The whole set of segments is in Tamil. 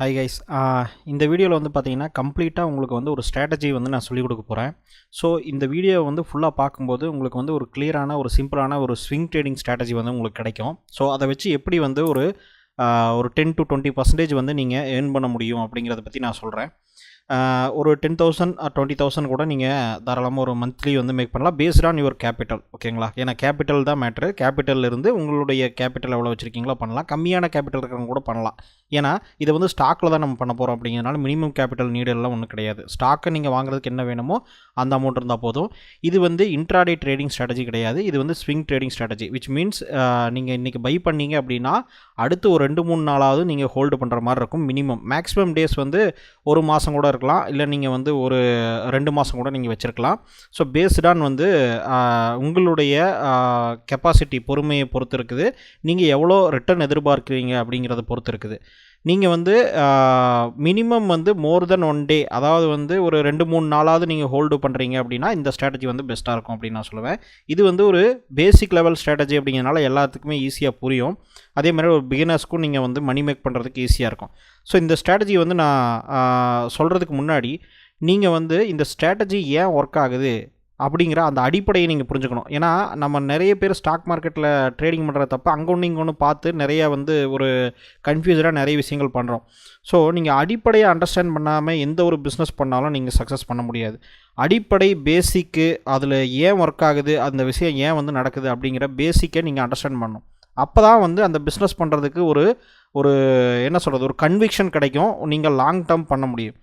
Hi guys. இந்த வீடியோவில் வந்து பார்த்தீங்கன்னா கம்ப்ளீட்டாக உங்களுக்கு வந்து ஒரு ஸ்ட்ராட்டஜி வந்து நான் சொல்லிக் கொடுக்க போகிறேன். ஸோ இந்த வீடியோவை வந்து ஃபுல்லாக பார்க்கும்போது உங்களுக்கு வந்து ஒரு கிளியரான ஒரு சிம்பிளான ஒரு ஸ்விங் ட்ரேடிங் ஸ்ட்ராட்டஜி வந்து உங்களுக்கு கிடைக்கும். ஸோ அதை வச்சு எப்படி வந்து ஒரு 10 to 20% வந்து நீங்கள் ஏர்ன் பண்ண முடியும் அப்படிங்கிறத பற்றி நான் சொல்கிறேன். ஒரு 10,000 ஆர் 20,000 கூட நீங்கள் தாராளமாக ஒரு மந்த்லி வந்து மேக் பண்ணலாம் பேஸ்ட் ஆன் யுவர் கேபிட்டல். ஓகேங்களா? ஏன்னா கேபிட்டல் தான் மேட்ரு. கேபிட்டல் இருந்து உங்களுடைய கேபிட்டல் எவ்வளோ வச்சுருக்கீங்களோ பண்ணலாம். கம்மியான கேபிட்டல் இருக்கிறவங்க கூட பண்ணலாம். ஏன்னா இதை வந்து ஸ்டாக்கில் தான் நம்ம பண்ண போகிறோம் அப்படிங்கிறதுனால மினிமம் கேபிட்டல் நீடெல்லாம் ஒன்றும் கிடையாது. ஸ்டாக்கை நீங்கள் வாங்குறதுக்கு என்ன வேணுமோ அந்த அமௌண்ட் இருந்தால் போதும். இது வந்து இன்ட்ராடே ட்ரேடிங் ஸ்ட்ராட்டஜி கிடையாது. இது வந்து swing trading strategy which means நீங்கள் இன்றைக்கி பை பண்ணீங்க அப்படின்னா அடுத்து ஒரு 2-3 நாளாவது நீங்கள் ஹோல்டு பண்ணுற மாதிரி இருக்கும். மினிமம் மேக்ஸிமம் டேஸ் வந்து ஒரு மாதம் கூட இருக்கலாம், இல்லை நீங்கள் வந்து ஒரு 2 மாதம் கூட நீங்கள் வச்சுருக்கலாம். ஸோ பேஸ்டான் வந்து உங்களுடைய கெப்பாசிட்டி பொறுமையை பொறுத்து இருக்குது. நீங்கள் எவ்வளோ ரிட்டர்ன் எதிர்பார்க்குறீங்க அப்படிங்கிறத பொறுத்து இருக்குது. நீங்கள் வந்து மினிமம் வந்து மோர் தென் 1 டே, அதாவது வந்து ஒரு 2-3 நாளாவது நீங்கள் ஹோல்டு பண்ணுறீங்க அப்படின்னா இந்த ஸ்ட்ராட்டஜி வந்து பெஸ்ட்டாக இருக்கும் அப்படின்னு நான் சொல்லுவேன். இது வந்து ஒரு பேசிக் லெவல் ஸ்ட்ராட்டஜி அப்படிங்கிறனால எல்லாத்துக்குமே ஈஸியாக புரியும். அதே மாதிரி ஒரு பிகினர்ஸ்க்கும் நீங்கள் வந்து மணி மேக் பண்ணுறதுக்கு ஈஸியாக இருக்கும். ஸோ இந்த ஸ்ட்ராட்டஜி வந்து நான் சொல்கிறதுக்கு முன்னாடி நீங்கள் வந்து இந்த ஸ்ட்ராட்டஜி ஏன் ஒர்க் ஆகுது அப்படிங்கிற அந்த அடிப்படையை நீங்கள் புரிஞ்சுக்கணும். ஏன்னா நம்ம நிறைய பேர் ஸ்டாக் மார்க்கெட்டில் ட்ரேடிங் பண்ணுற தப்பு அங்கே ஒன்று இங்கே ஒன்று பார்த்து நிறையா வந்து ஒரு கன்ஃபியூஸ்டாக நிறைய விஷயங்கள் பண்ணுறோம். ஸோ நீங்கள் அடிப்படையை அண்டர்ஸ்டாண்ட் பண்ணாமல் எந்த ஒரு பிஸ்னஸ் பண்ணாலும் நீங்கள் சக்ஸஸ் பண்ண முடியாது. அடிப்படை பேசிக்கு அதில் ஏன் ஒர்க் ஆகுது, அந்த விஷயம் ஏன் வந்து நடக்குது அப்படிங்கிற பேசிக்கை நீங்கள் அண்டர்ஸ்டாண்ட் பண்ணணும். அப்போ தான் வந்து அந்த பிஸ்னஸ் பண்ணுறதுக்கு ஒரு என்ன சொல்கிறது, ஒரு கன்விக்ஷன் கிடைக்கும். நீங்கள் லாங் டேர்ம் பண்ண முடியும்.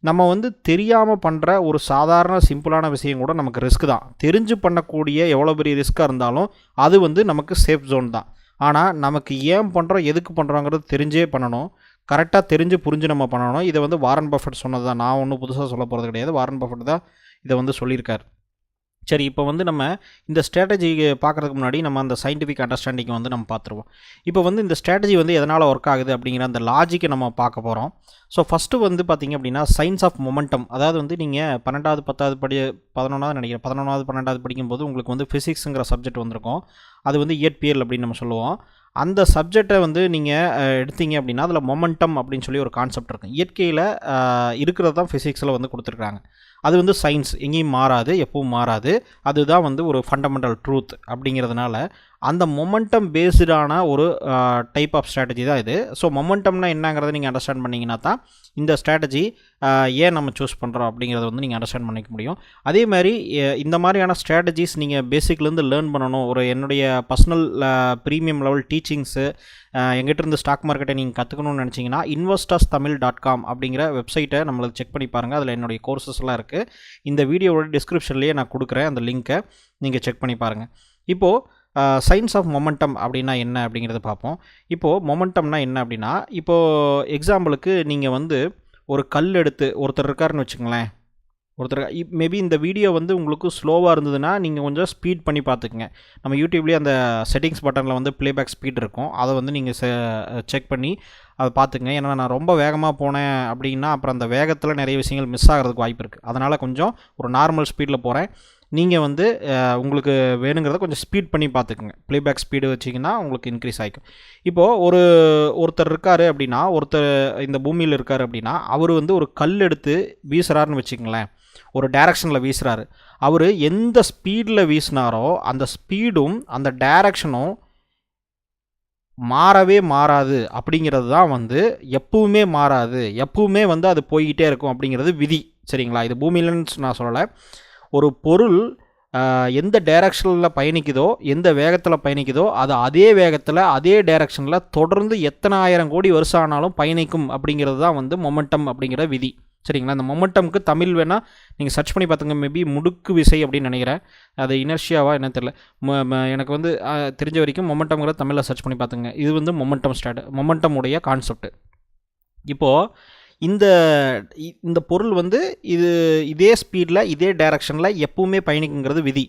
நம்ம வந்து தெரியாமல் பண்ணுற ஒரு சாதாரண சிம்பிளான விஷயம் கூட நமக்கு ரிஸ்க் தான். தெரிஞ்சு பண்ணக்கூடிய எவ்வளோ பெரிய ரிஸ்க்காக இருந்தாலும் அது வந்து நமக்கு சேஃப் ஜோன் தான். ஆனால் நமக்கு ஏன் பண்ணுறோம், எதுக்கு பண்ணுறோங்கிறது தெரிஞ்சே பண்ணணும். கரெக்டாக தெரிஞ்சு புரிஞ்சு நம்ம பண்ணணும். இதை வந்து வாரன் பஃபெட் சொன்னது தான். நான் ஒன்றும் புதுசாக சொல்ல போகிறது கிடையாது. வாரன் பஃபெட் தான் இதை வந்து சொல்லியிருக்கார். சரி, இப்போ வந்து நம்ம இந்த ஸ்ட்ராட்டஜி பார்க்குறதுக்கு முன்னாடி நம்ம அந்த சயின்டிஃபிக் அண்டர்ஸ்டாண்டிங்கை வந்து நம்ம பார்த்துருவோம். இப்போ வந்து இந்த ஸ்ட்ராட்டஜி வந்து எதனால் ஒர்க் ஆகுது அப்படிங்கிற அந்த லாஜிக்கை நம்ம பார்க்க போகிறோம். ஸோ ஃபஸ்ட்டு வந்து பார்த்திங்க அப்படின்னா சயின்ஸ் ஆஃப் மொமெண்டம். அதாவது வந்து நீங்கள் 12வது 10வது 11வது நினைக்கிறேன் 11வது 12வது படிக்கும்போது உங்களுக்கு வந்து ஃபிசிக்ஸுங்கிற சப்ஜெக்ட் வந்திருக்கும். அது வந்து இயற்பியல் அப்படின்னு நம்ம சொல்லுவோம். அந்த சப்ஜெக்டை வந்து நீங்கள் எடுத்தீங்க அப்படின்னா அதில் மொமெண்டம் அப்படின்னு சொல்லி ஒரு கான்செப்ட் இருக்கும். இயற்கையில் இருக்கிறது தான் ஃபிசிக்ஸில் வந்து கொடுத்துருக்காங்க. அது வந்து சயின்ஸ், எங்கேயும் மாறாது, எப்பவும் மாறாது. அதுதான் வந்து ஒரு ஃபண்டமெண்டல் ட்ரூத் அப்படிங்கிறதுனால அந்த மொமெண்டம் பேஸ்டான ஒரு டைப் ஆஃப் ஸ்ட்ராட்டஜி தான் இது. ஸோ மொமெண்டம்னா என்னங்கிறத நீங்கள் அண்டர்ஸ்டாண்ட் பண்ணிங்கன்னா தான் இந்த ஸ்ட்ராட்டஜி ஏன் நம்ம சூஸ் பண்ணுறோம் அப்படிங்கிறத வந்து நீங்கள் அண்டர்ஸ்டாண்ட் பண்ணிக்க முடியும். அதே மாதிரி இந்த மாதிரியான ஸ்ட்ராட்டஜிஸ் நீங்கள் பேசிக்லேருந்து லேர்ன் பண்ணணும். என்னுடைய பர்சனல் ப்ரீமியம் லெவல் டீச்சிங்ஸு எங்கிட்ட இருந்து ஸ்டாக் மார்க்கெட்டை நீங்கள் கற்றுக்கணும்னு நினச்சிங்கன்னா investorstamil.com அப்படிங்கிற வெப்சைட்டை நம்மளுக்கு செக் பண்ணி பாருங்கள். அதில் என்னுடைய கோர்சஸ்லாம் இருக்குது. இந்த வீடியோவோட டிஸ்கிரிப்ஷன்லேயே நான் கொடுக்குறேன், அந்த லிங்க்கை நீங்கள் செக் பண்ணி பாருங்கள். இப்போது சயின்ஸ் ஆஃப் மொமெண்டம் அப்படின்னா என்ன அப்படிங்கிறத பார்ப்போம். இப்போது மொமெண்டம்னா என்ன அப்படின்னா, இப்போது எக்ஸாம்பிளுக்கு நீங்கள் வந்து ஒரு கல் எடுத்து ஒருத்தர் இருக்காருன்னு வச்சுங்களேன். மேபி இந்த வீடியோ வந்து உங்களுக்கு ஸ்லோவாக இருந்ததுன்னா நீங்கள் கொஞ்சம் ஸ்பீட் பண்ணி பார்த்துக்குங்க. நம்ம யூடியூப்லேயே அந்த செட்டிங்ஸ் பட்டனில் வந்து ப்ளேபேக் ஸ்பீட் இருக்கும். அதை வந்து நீங்கள் செக் பண்ணி அதை பார்த்துக்குங்க. ஏன்னா நான் ரொம்ப வேகமாக போனேன் அப்படின்னா அப்புறம் அந்த வேகத்தில் நிறைய விஷயங்கள் மிஸ் ஆகிறதுக்கு வாய்ப்பு இருக்குது. அதனால் கொஞ்சம் ஒரு நார்மல் ஸ்பீடில் போகிறேன். நீங்கள் வந்து உங்களுக்கு வேணுங்கிறத கொஞ்சம் ஸ்பீட் பண்ணி பார்த்துக்குங்க. ப்ளேபேக் ஸ்பீடு வச்சிங்கன்னா உங்களுக்கு இன்க்ரீஸ் ஆகிக்கும். இப்போது ஒருத்தர் இருக்கார் அப்படின்னா, ஒருத்தர் இந்த பூமியில் இருக்கார் அப்படின்னா, அவர் வந்து ஒரு கல் எடுத்து வீசுகிறாருன்னு வச்சுக்கங்களேன். ஒரு டைரக்ஷனில் வீசுகிறாரு. அவர் எந்த ஸ்பீடில் வீசினாரோ அந்த ஸ்பீடும் அந்த டைரக்ஷனும் மாறவே மாறாது அப்படிங்கிறது தான் வந்து எப்பவுமே மாறாது. எப்பவுமே வந்து அது போய்கிட்டே இருக்கும் அப்படிங்கிறது விதி. சரிங்களா? இது பூமியிலன்னு நான் சொல்லலை. ஒரு பொருள் எந்த டைரக்ஷனில் பயணிக்குதோ, எந்த வேகத்தில் பயணிக்குதோ, அது அதே வேகத்தில் அதே டைரக்ஷனில் தொடர்ந்து எத்தனை ஆயிரம் கோடி வருஷம் ஆனாலும் பயணிக்கும் அப்படிங்கிறது தான் வந்து மொமெண்டம் அப்படிங்கிற விதி. சரிங்களா? இந்த மொமெண்டம்க்கு தமிழ் வேணால் நீங்கள் சர்ச் பண்ணி பார்த்துங்க. மேபி முடுக்கு விசை அப்படின்னு நினைக்கிறேன். அது இனர்ஷியாவா என்ன தெரியல. எனக்கு வந்து தெரிஞ்ச வரைக்கும் மொமெண்டம்ங்கிற தமிழில் சர்ச் பண்ணி பார்த்துங்க. இது வந்து மொமெண்டம் உடைய கான்செப்ட். இப்போது இந்த பொருள் வந்து இதே ஸ்பீடில் இதே டைரக்ஷனில் எப்பவுமே பயணிக்குங்கிறது விதி.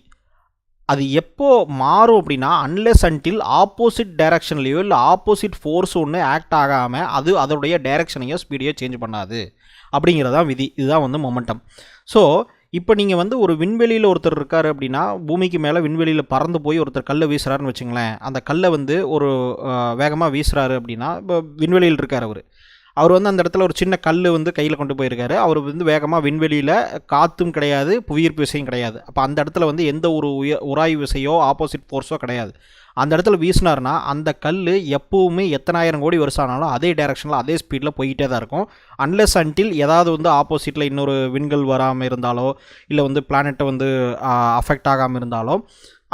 அது எப்போ மாறும் அப்படின்னா அன்லெஸ் அன்டில் ஆப்போசிட் டைரக்ஷன்லேயோ இல்லை ஆப்போசிட் ஃபோர்ஸ் ஒன்று ஆக்ட் ஆகாமல் அது அதோடைய டைரக்ஷனையோ ஸ்பீடையோ சேஞ்ச் பண்ணாது அப்படிங்கிறதான் விதி. இதுதான் வந்து மொமெண்டம். ஸோ இப்போ நீங்கள் வந்து ஒரு விண்வெளியில் ஒருத்தர் இருக்கார் அப்படின்னா, பூமிக்கு மேலே விண்வெளியில் பறந்து போய் ஒருத்தர் கல்லை வீசுகிறாருன்னு வச்சுங்களேன். அந்த கல்லை வந்து ஒரு வேகமாக வீசுகிறாரு அப்படின்னா, இப்போ விண்வெளியில் இருக்கார் அவர். அவர் வந்து அந்த இடத்துல ஒரு சின்ன கல் வந்து கையில் கொண்டு போயிருக்காரு. அவர் வந்து வேகமாக விண்வெளியில் காற்றும் கிடையாது, புவியீர்ப்பு விசையும் கிடையாது. அப்போ அந்த இடத்துல வந்து எந்த ஒரு உராய்வு விசையோ ஆப்போசிட் ஃபோர்ஸோ கிடையாது. அந்த இடத்துல வீசினார்னா அந்த கல் எப்போவுமே எத்தனாயிரம் கோடி வருஷம் ஆனாலும் அதே டைரெக்ஷனில் அதே ஸ்பீடில் போய்கிட்டே தான் இருக்கும். அன்லெஸ் அன்டில் ஏதாவது வந்து ஆப்போசிட்டில் இன்னொரு விண்கல் வராமல் இருந்தாலோ இல்லை வந்து பிளானெட்டை வந்து அஃபெக்ட் ஆகாமல் இருந்தாலோ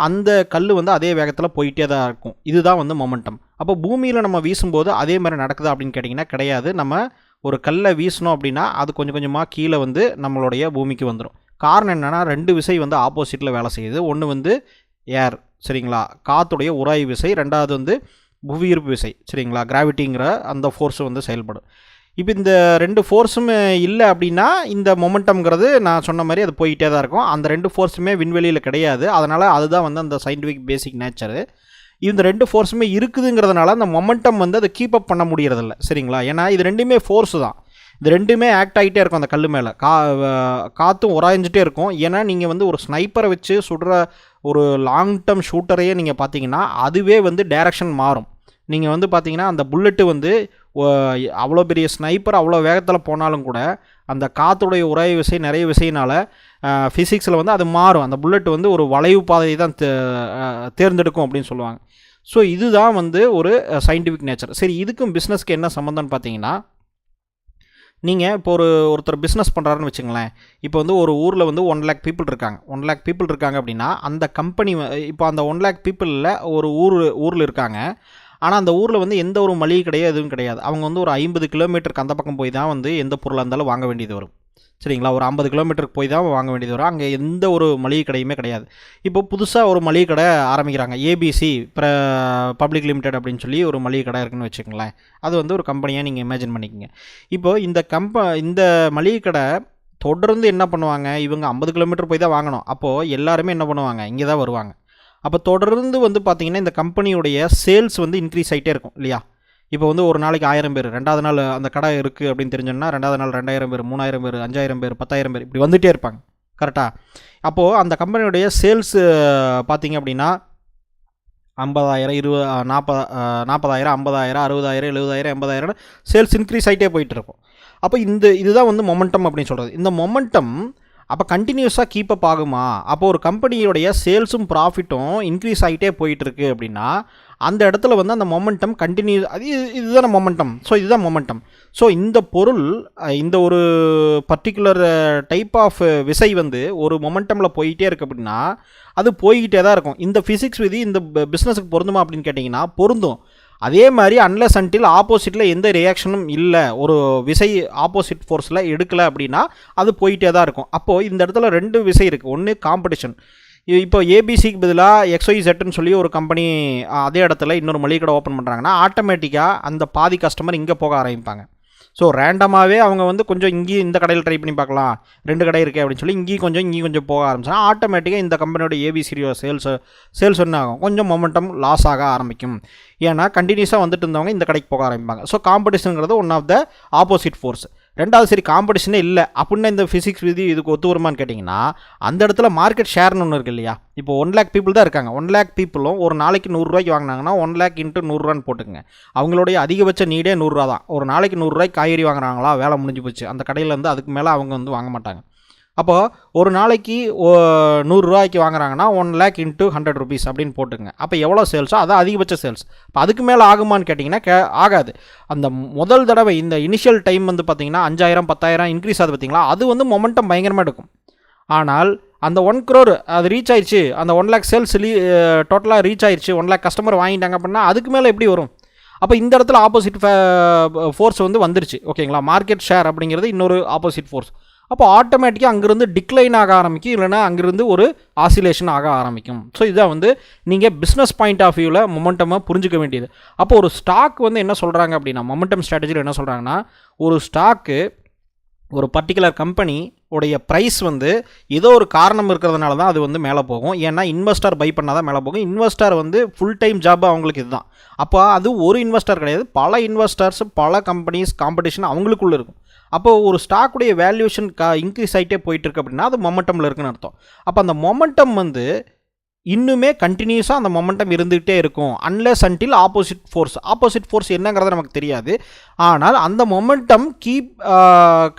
அந்த கல் வந்து அதே வேகத்தில் போயிட்டே தான் இருக்கும். இதுதான் வந்து மொமெண்டம். அப்போ பூமியில் நம்ம வீசும்போது அதே மாதிரி நடக்குதா அப்படின்னு கேட்டிங்கன்னா கிடையாது. நம்ம ஒரு கல்லை வீசணும் அப்படின்னா அது கொஞ்சம் கொஞ்சமாக கீழே வந்து நம்மளுடைய பூமிக்கு வந்துடும். காரணம் என்னென்னா 2 விசை வந்து ஆப்போசிட்டில் வேலை செய்யுது. ஒன்று வந்து ஏர், சரிங்களா, காற்றுடைய உராய்வு விசை. ரெண்டாவது வந்து புவியீர்ப்பு விசை, சரிங்களா, கிராவிட்டிங்கிற அந்த ஃபோர்ஸு வந்து செயல்படும். இப்போ இந்த 2 ஃபோர்ஸும் இல்லை அப்படின்னா இந்த மொமெண்டம்ங்கிறது நான் சொன்ன மாதிரி அது போயிட்டே தான் இருக்கும். அந்த 2 ஃபோர்ஸுமே விண்வெளியில் கிடையாது. அதனால் அதுதான் வந்து அந்த சயின்டிஃபிக் பேசிக் நேச்சரு. இந்த 2 ஃபோர்ஸுமே இருக்குதுங்கிறதுனால அந்த மொமெண்டம் வந்து அதை கீப் அப் பண்ண முடியறதில்ல, சரிங்களா. ஏன்னா இது ரெண்டுமே ஃபோர்ஸு தான். இது ரெண்டுமே ஆக்ட் ஆகிட்டே இருக்கும். அந்த கல் மேலே காற்றும் உராய்ஞ்சிட்டே இருக்கும். ஏன்னா நீங்கள் வந்து ஒரு ஸ்னைப்பரை வச்சு சுடுற ஒரு லாங் டர்ம் ஷூட்டரையே நீங்கள் பார்த்தீங்கன்னா அதுவே வந்து டைரக்ஷன் மாறும். நீங்கள் வந்து பார்த்தீங்கன்னா அந்த புல்லட்டு வந்து அவ்வளோ பெரிய ஸ்னைப்பர் அவ்வளோ வேகத்தில் போனாலும் கூட அந்த காற்றுடைய உராய்வு விசை நிறைய விசையினால் ஃபிசிக்ஸில் வந்து அது மாறும். அந்த புல்லட் வந்து ஒரு வளைவு பாதையை தான் தேர்ந்தெடுக்கும் அப்படின்னு சொல்லுவாங்க. ஸோ இதுதான் வந்து ஒரு சயின்டிஃபிக் நேச்சர். சரி, இதுக்கும் பிஸ்னஸ்க்கு என்ன சம்மந்தம்னு பார்த்தீங்கன்னா, நீங்கள் இப்போ ஒருத்தர் பிஸ்னஸ் பண்ணுறாருன்னு வச்சுங்களேன். இப்போ வந்து ஒரு ஊரில் வந்து 1 lakh பீப்புள் இருக்காங்க. 1 lakh பீப்புள் இருக்காங்க அப்படின்னா அந்த கம்பெனி இப்போ அந்த 1 lakh பீப்புளில் ஒரு ஊரில் இருக்காங்க. ஆனால் அந்த ஊரில் வந்து எந்த ஒரு மளிகை கடையோ எதுவும் கிடையாது. அவங்க வந்து ஒரு 50 கிலோமீட்டருக்கு அந்த பக்கம் போய் தான் வந்து எந்த பொருளாக இருந்தாலும் வாங்க வேண்டியது வரும், சரிங்களா. ஒரு 50 கிலோமீட்டருக்கு போய் தான் வாங்க வேண்டியது வரும். அங்கே எந்த ஒரு மளிகை கடையுமே கிடையாது. இப்போ புதுசாக ஒரு மளிகை கடை ஆரம்பிக்கிறாங்க. ஏபிசி பப்ளிக் லிமிடெட் அப்படின்னு சொல்லி ஒரு மளிகை கடை இருக்குன்னு வச்சுக்கோங்களேன். அது வந்து ஒரு கம்பெனியாக நீங்கள் இமேஜின் பண்ணிக்கோங்க. இப்போது இந்த மளிகை கடை தொடர்ந்து என்ன பண்ணுவாங்க, இவங்க 50 கிலோமீட்டர் போய் தான் வாங்கணும். அப்போது எல்லாருமே என்ன பண்ணுவாங்க, இங்கே தான் வருவாங்க. அப்போ தொடர்ந்து வந்து பார்த்திங்கன்னா இந்த கம்பெனியுடைய சேல்ஸ் வந்து இன்க்ரீஸ் ஆகிட்டே இருக்கும் இல்லையா. இப்போ வந்து ஒரு நாளைக்கு 1000 பேர், 2வது நாள் அந்த கடை இருக்குது அப்படின்னு தெரிஞ்சோன்னா 2வது நாள் 2000 பேர், 3000 பேர், 5000 பேர், 10000 பேர் இப்படி வந்துகிட்டே இருப்பாங்க, கரெக்டாக. அப்போது அந்த கம்பெனியுடைய சேல்ஸ் பார்த்திங்க அப்படின்னா 50,000, 40,000, 50,000, 60,000, 70,000, 80,000 சேல்ஸ் இன்க்ரீஸ் ஆகிட்டே போயிட்டுருக்கும். அப்போ இதுதான் வந்து மொமெண்டம் அப்படின்னு சொல்கிறது. இந்த மொமெண்டம் அப்போ கண்டினியூஸாக கீப்பப் ஆகுமா? அப்போ ஒரு கம்பெனியோடைய சேல்ஸும் ப்ராஃபிட்டும் இன்க்ரீஸ் ஆகிட்டே போயிட்டுருக்கு அப்படின்னா அந்த இடத்துல வந்து அந்த மொமெண்டம் இதுதான் மொமெண்டம். ஸோ இதுதான் மொமெண்டம். ஸோ இந்த பொருள் இந்த ஒரு பர்டிகுலர் டைப் ஆஃப் விசை வந்து ஒரு மொமெண்டமில் போயிட்டே இருக்குது அப்படின்னா அது போய்கிட்டே தான் இருக்கும். இந்த ஃபிசிக்ஸ் விதி இந்த பிஸ்னஸுக்கு பொருந்துமா அப்படின்னு கேட்டிங்கன்னா பொருந்தும். அதே மாதிரி அன்லெஸ் அன்டில் ஆப்போசிட்டில் எந்த ரியாக்ஷனும் இல்லை, ஒரு விசை ஆப்போசிட் ஃபோர்ஸில் எடுக்கலை அப்படின்னா அது போயிட்டே தான் இருக்கும். அப்போது இந்த இடத்துல 2 விசை இருக்குது. ஒன்று காம்படிஷன். இப்போ ஏபிசிக்கு பதிலாக XYZன்னு சொல்லி ஒரு கம்பெனி அதே இடத்துல இன்னொரு மளிகை கடை ஓப்பன் பண்ணுறாங்கன்னா ஆட்டோமேட்டிக்காக அந்த பாதி கஸ்டமர் இங்கே போக ஆரம்பிப்பாங்க. ஸோ ரேண்டமாகவே அவங்க வந்து கொஞ்சம் இங்கேயும் இந்த கடையில் ட்ரை பண்ணி பார்க்கலாம், 2 கடை இருக்குது அப்படின்னு சொல்லி இங்கேயும் கொஞ்சம் போக ஆரம்பிச்சாங்க. ஆட்டோமேட்டிக்காக இந்த கம்பெனியோட ஏபிசியோட சேல்ஸ் என்ன ஆகும், கொஞ்சம் மொமெண்டம் லாஸ் ஆக ஆரம்பிக்கும். ஏன்னா கண்டினியூஸாக வந்துட்டு இருந்தவங்க இந்த கடைக்கு போக ஆரம்பிப்பாங்க. ஸோ காம்படிஷனுங்கிறது one of the opposite force. ரெண்டாவது, சரி காம்படிஷனே இல்லை அப்படின்னா இந்த ஃபிசிக்ஸ் விதி இதுக்கு ஒத்து வருமானு கேட்டிங்கன்னா அந்த இடத்துல மார்க்கெட் ஷேர்னு ஒன்று இருக்குது இல்லையா. இப்போ 1 lakh பீப்புள் தான் இருக்காங்க. 1 lakh பீப்புளும் ஒரு நாளைக்கு 100 ரூபாய்க்கு வாங்கினாங்கன்னா 1 lakh × 100 போட்டுங்க. அவங்களுடைய அதிகபட்ச நீடே 100 ரூபா தான். ஒரு நாளைக்கு 100 ரூபாய்க்கு காய்கறி வாங்குறாங்களா, வேலை முடிஞ்சு போச்சு. அந்த கடையில் வந்து அதுக்கு மேலே அவங்க வந்து வாங்க மாட்டாங்க. அப்போது ஒரு நாளைக்கு 100 ரூபாய்க்கு வாங்குறாங்கன்னா 1 lakh × 100 rupees அப்படின்னு போட்டுங்க. அப்போ எவ்வளோ சேல்ஸோ அதான் அதிகபட்ச சேல்ஸ். இப்போ அதுக்கு மேலே ஆகுமான்னு கேட்டிங்கன்னா ஆகாது. அந்த முதல் தடவை இந்த இனிஷியல் டைம் வந்து பார்த்திங்கன்னா 5,000, 10,000 இன்க்ரீஸ் ஆகுது பார்த்திங்களா, அது வந்து மொமெண்டம் பயங்கரமாக எடுக்கும். ஆனால் அந்த 1 crore அது ரீச் ஆயிடுச்சு, அந்த 1 lakh சேல்ஸ் டோட்டலாக ரீச் ஆயிடுச்சு, 1 lakh கஸ்டமர் வாங்கிட்டாங்க அப்படின்னா அதுக்கு மேலே எப்படி வரும்? அப்போ இந்த இடத்துல ஆப்போசிட் ஃபோர்ஸ் வந்து வந்துருச்சு, ஓகேங்களா. மார்க்கெட் ஷேர் அப்படிங்கிறது இன்னொரு ஆப்போசிட் ஃபோர்ஸ். அப்போ ஆட்டோமேட்டிக்காக அங்கேருந்து டிக்ளைன் ஆக ஆரம்பிக்கும், இல்லைனா அங்கேருந்து ஒரு ஆசிலேஷன் ஆக ஆரம்பிக்கும். ஸோ இதான் வந்து நீங்கள் பிஸ்னஸ் பாயிண்ட் ஆஃப் வியூவில் மொமெண்டமாக புரிஞ்சிக்க வேண்டியது. அப்போ ஒரு ஸ்டாக் வந்து என்ன சொல்கிறாங்க அப்படின்னா, மொமெண்டம் ஸ்ட்ராட்டஜியில் என்ன சொல்கிறாங்கன்னா, ஒரு ஸ்டாக்கு ஒரு பர்டிகுலர் கம்பெனி உடைய ப்ரைஸ் வந்து ஏதோ ஒரு காரணம் இருக்கிறதுனால தான் அது வந்து மேலே போகும். ஏன்னா இன்வெஸ்டர் பை பண்ணால் தான் மேலே போகும். இன்வெஸ்டர் வந்து ஃபுல் டைம் ஜாப் அவங்களுக்கு இதுதான். அப்போ அது ஒரு இன்வெஸ்டர் கிடையாது, பல இன்வெஸ்டர்ஸ், பல கம்பெனிஸ், காம்படிஷன் அவங்களுக்குள்ளே இருக்கும். அப்போது ஒரு ஸ்டாக்குடைய வேல்யூஷன் இன்க்ரீஸ் ஆகிட்டே போயிட்டுருக்கு அப்படின்னா அது மொமெண்டமில் இருக்குன்னு அர்த்தம். அப்போ அந்த மொமெண்டம் வந்து இன்னுமே கண்டினியூஸாக அந்த மொமெண்டம் இருந்துகிட்டே இருக்கும் அன்லெஸ் அன்டில் ஆப்போசிட் ஃபோர்ஸ் என்னங்கிறது நமக்கு தெரியாது. ஆனால் அந்த மொமெண்டம்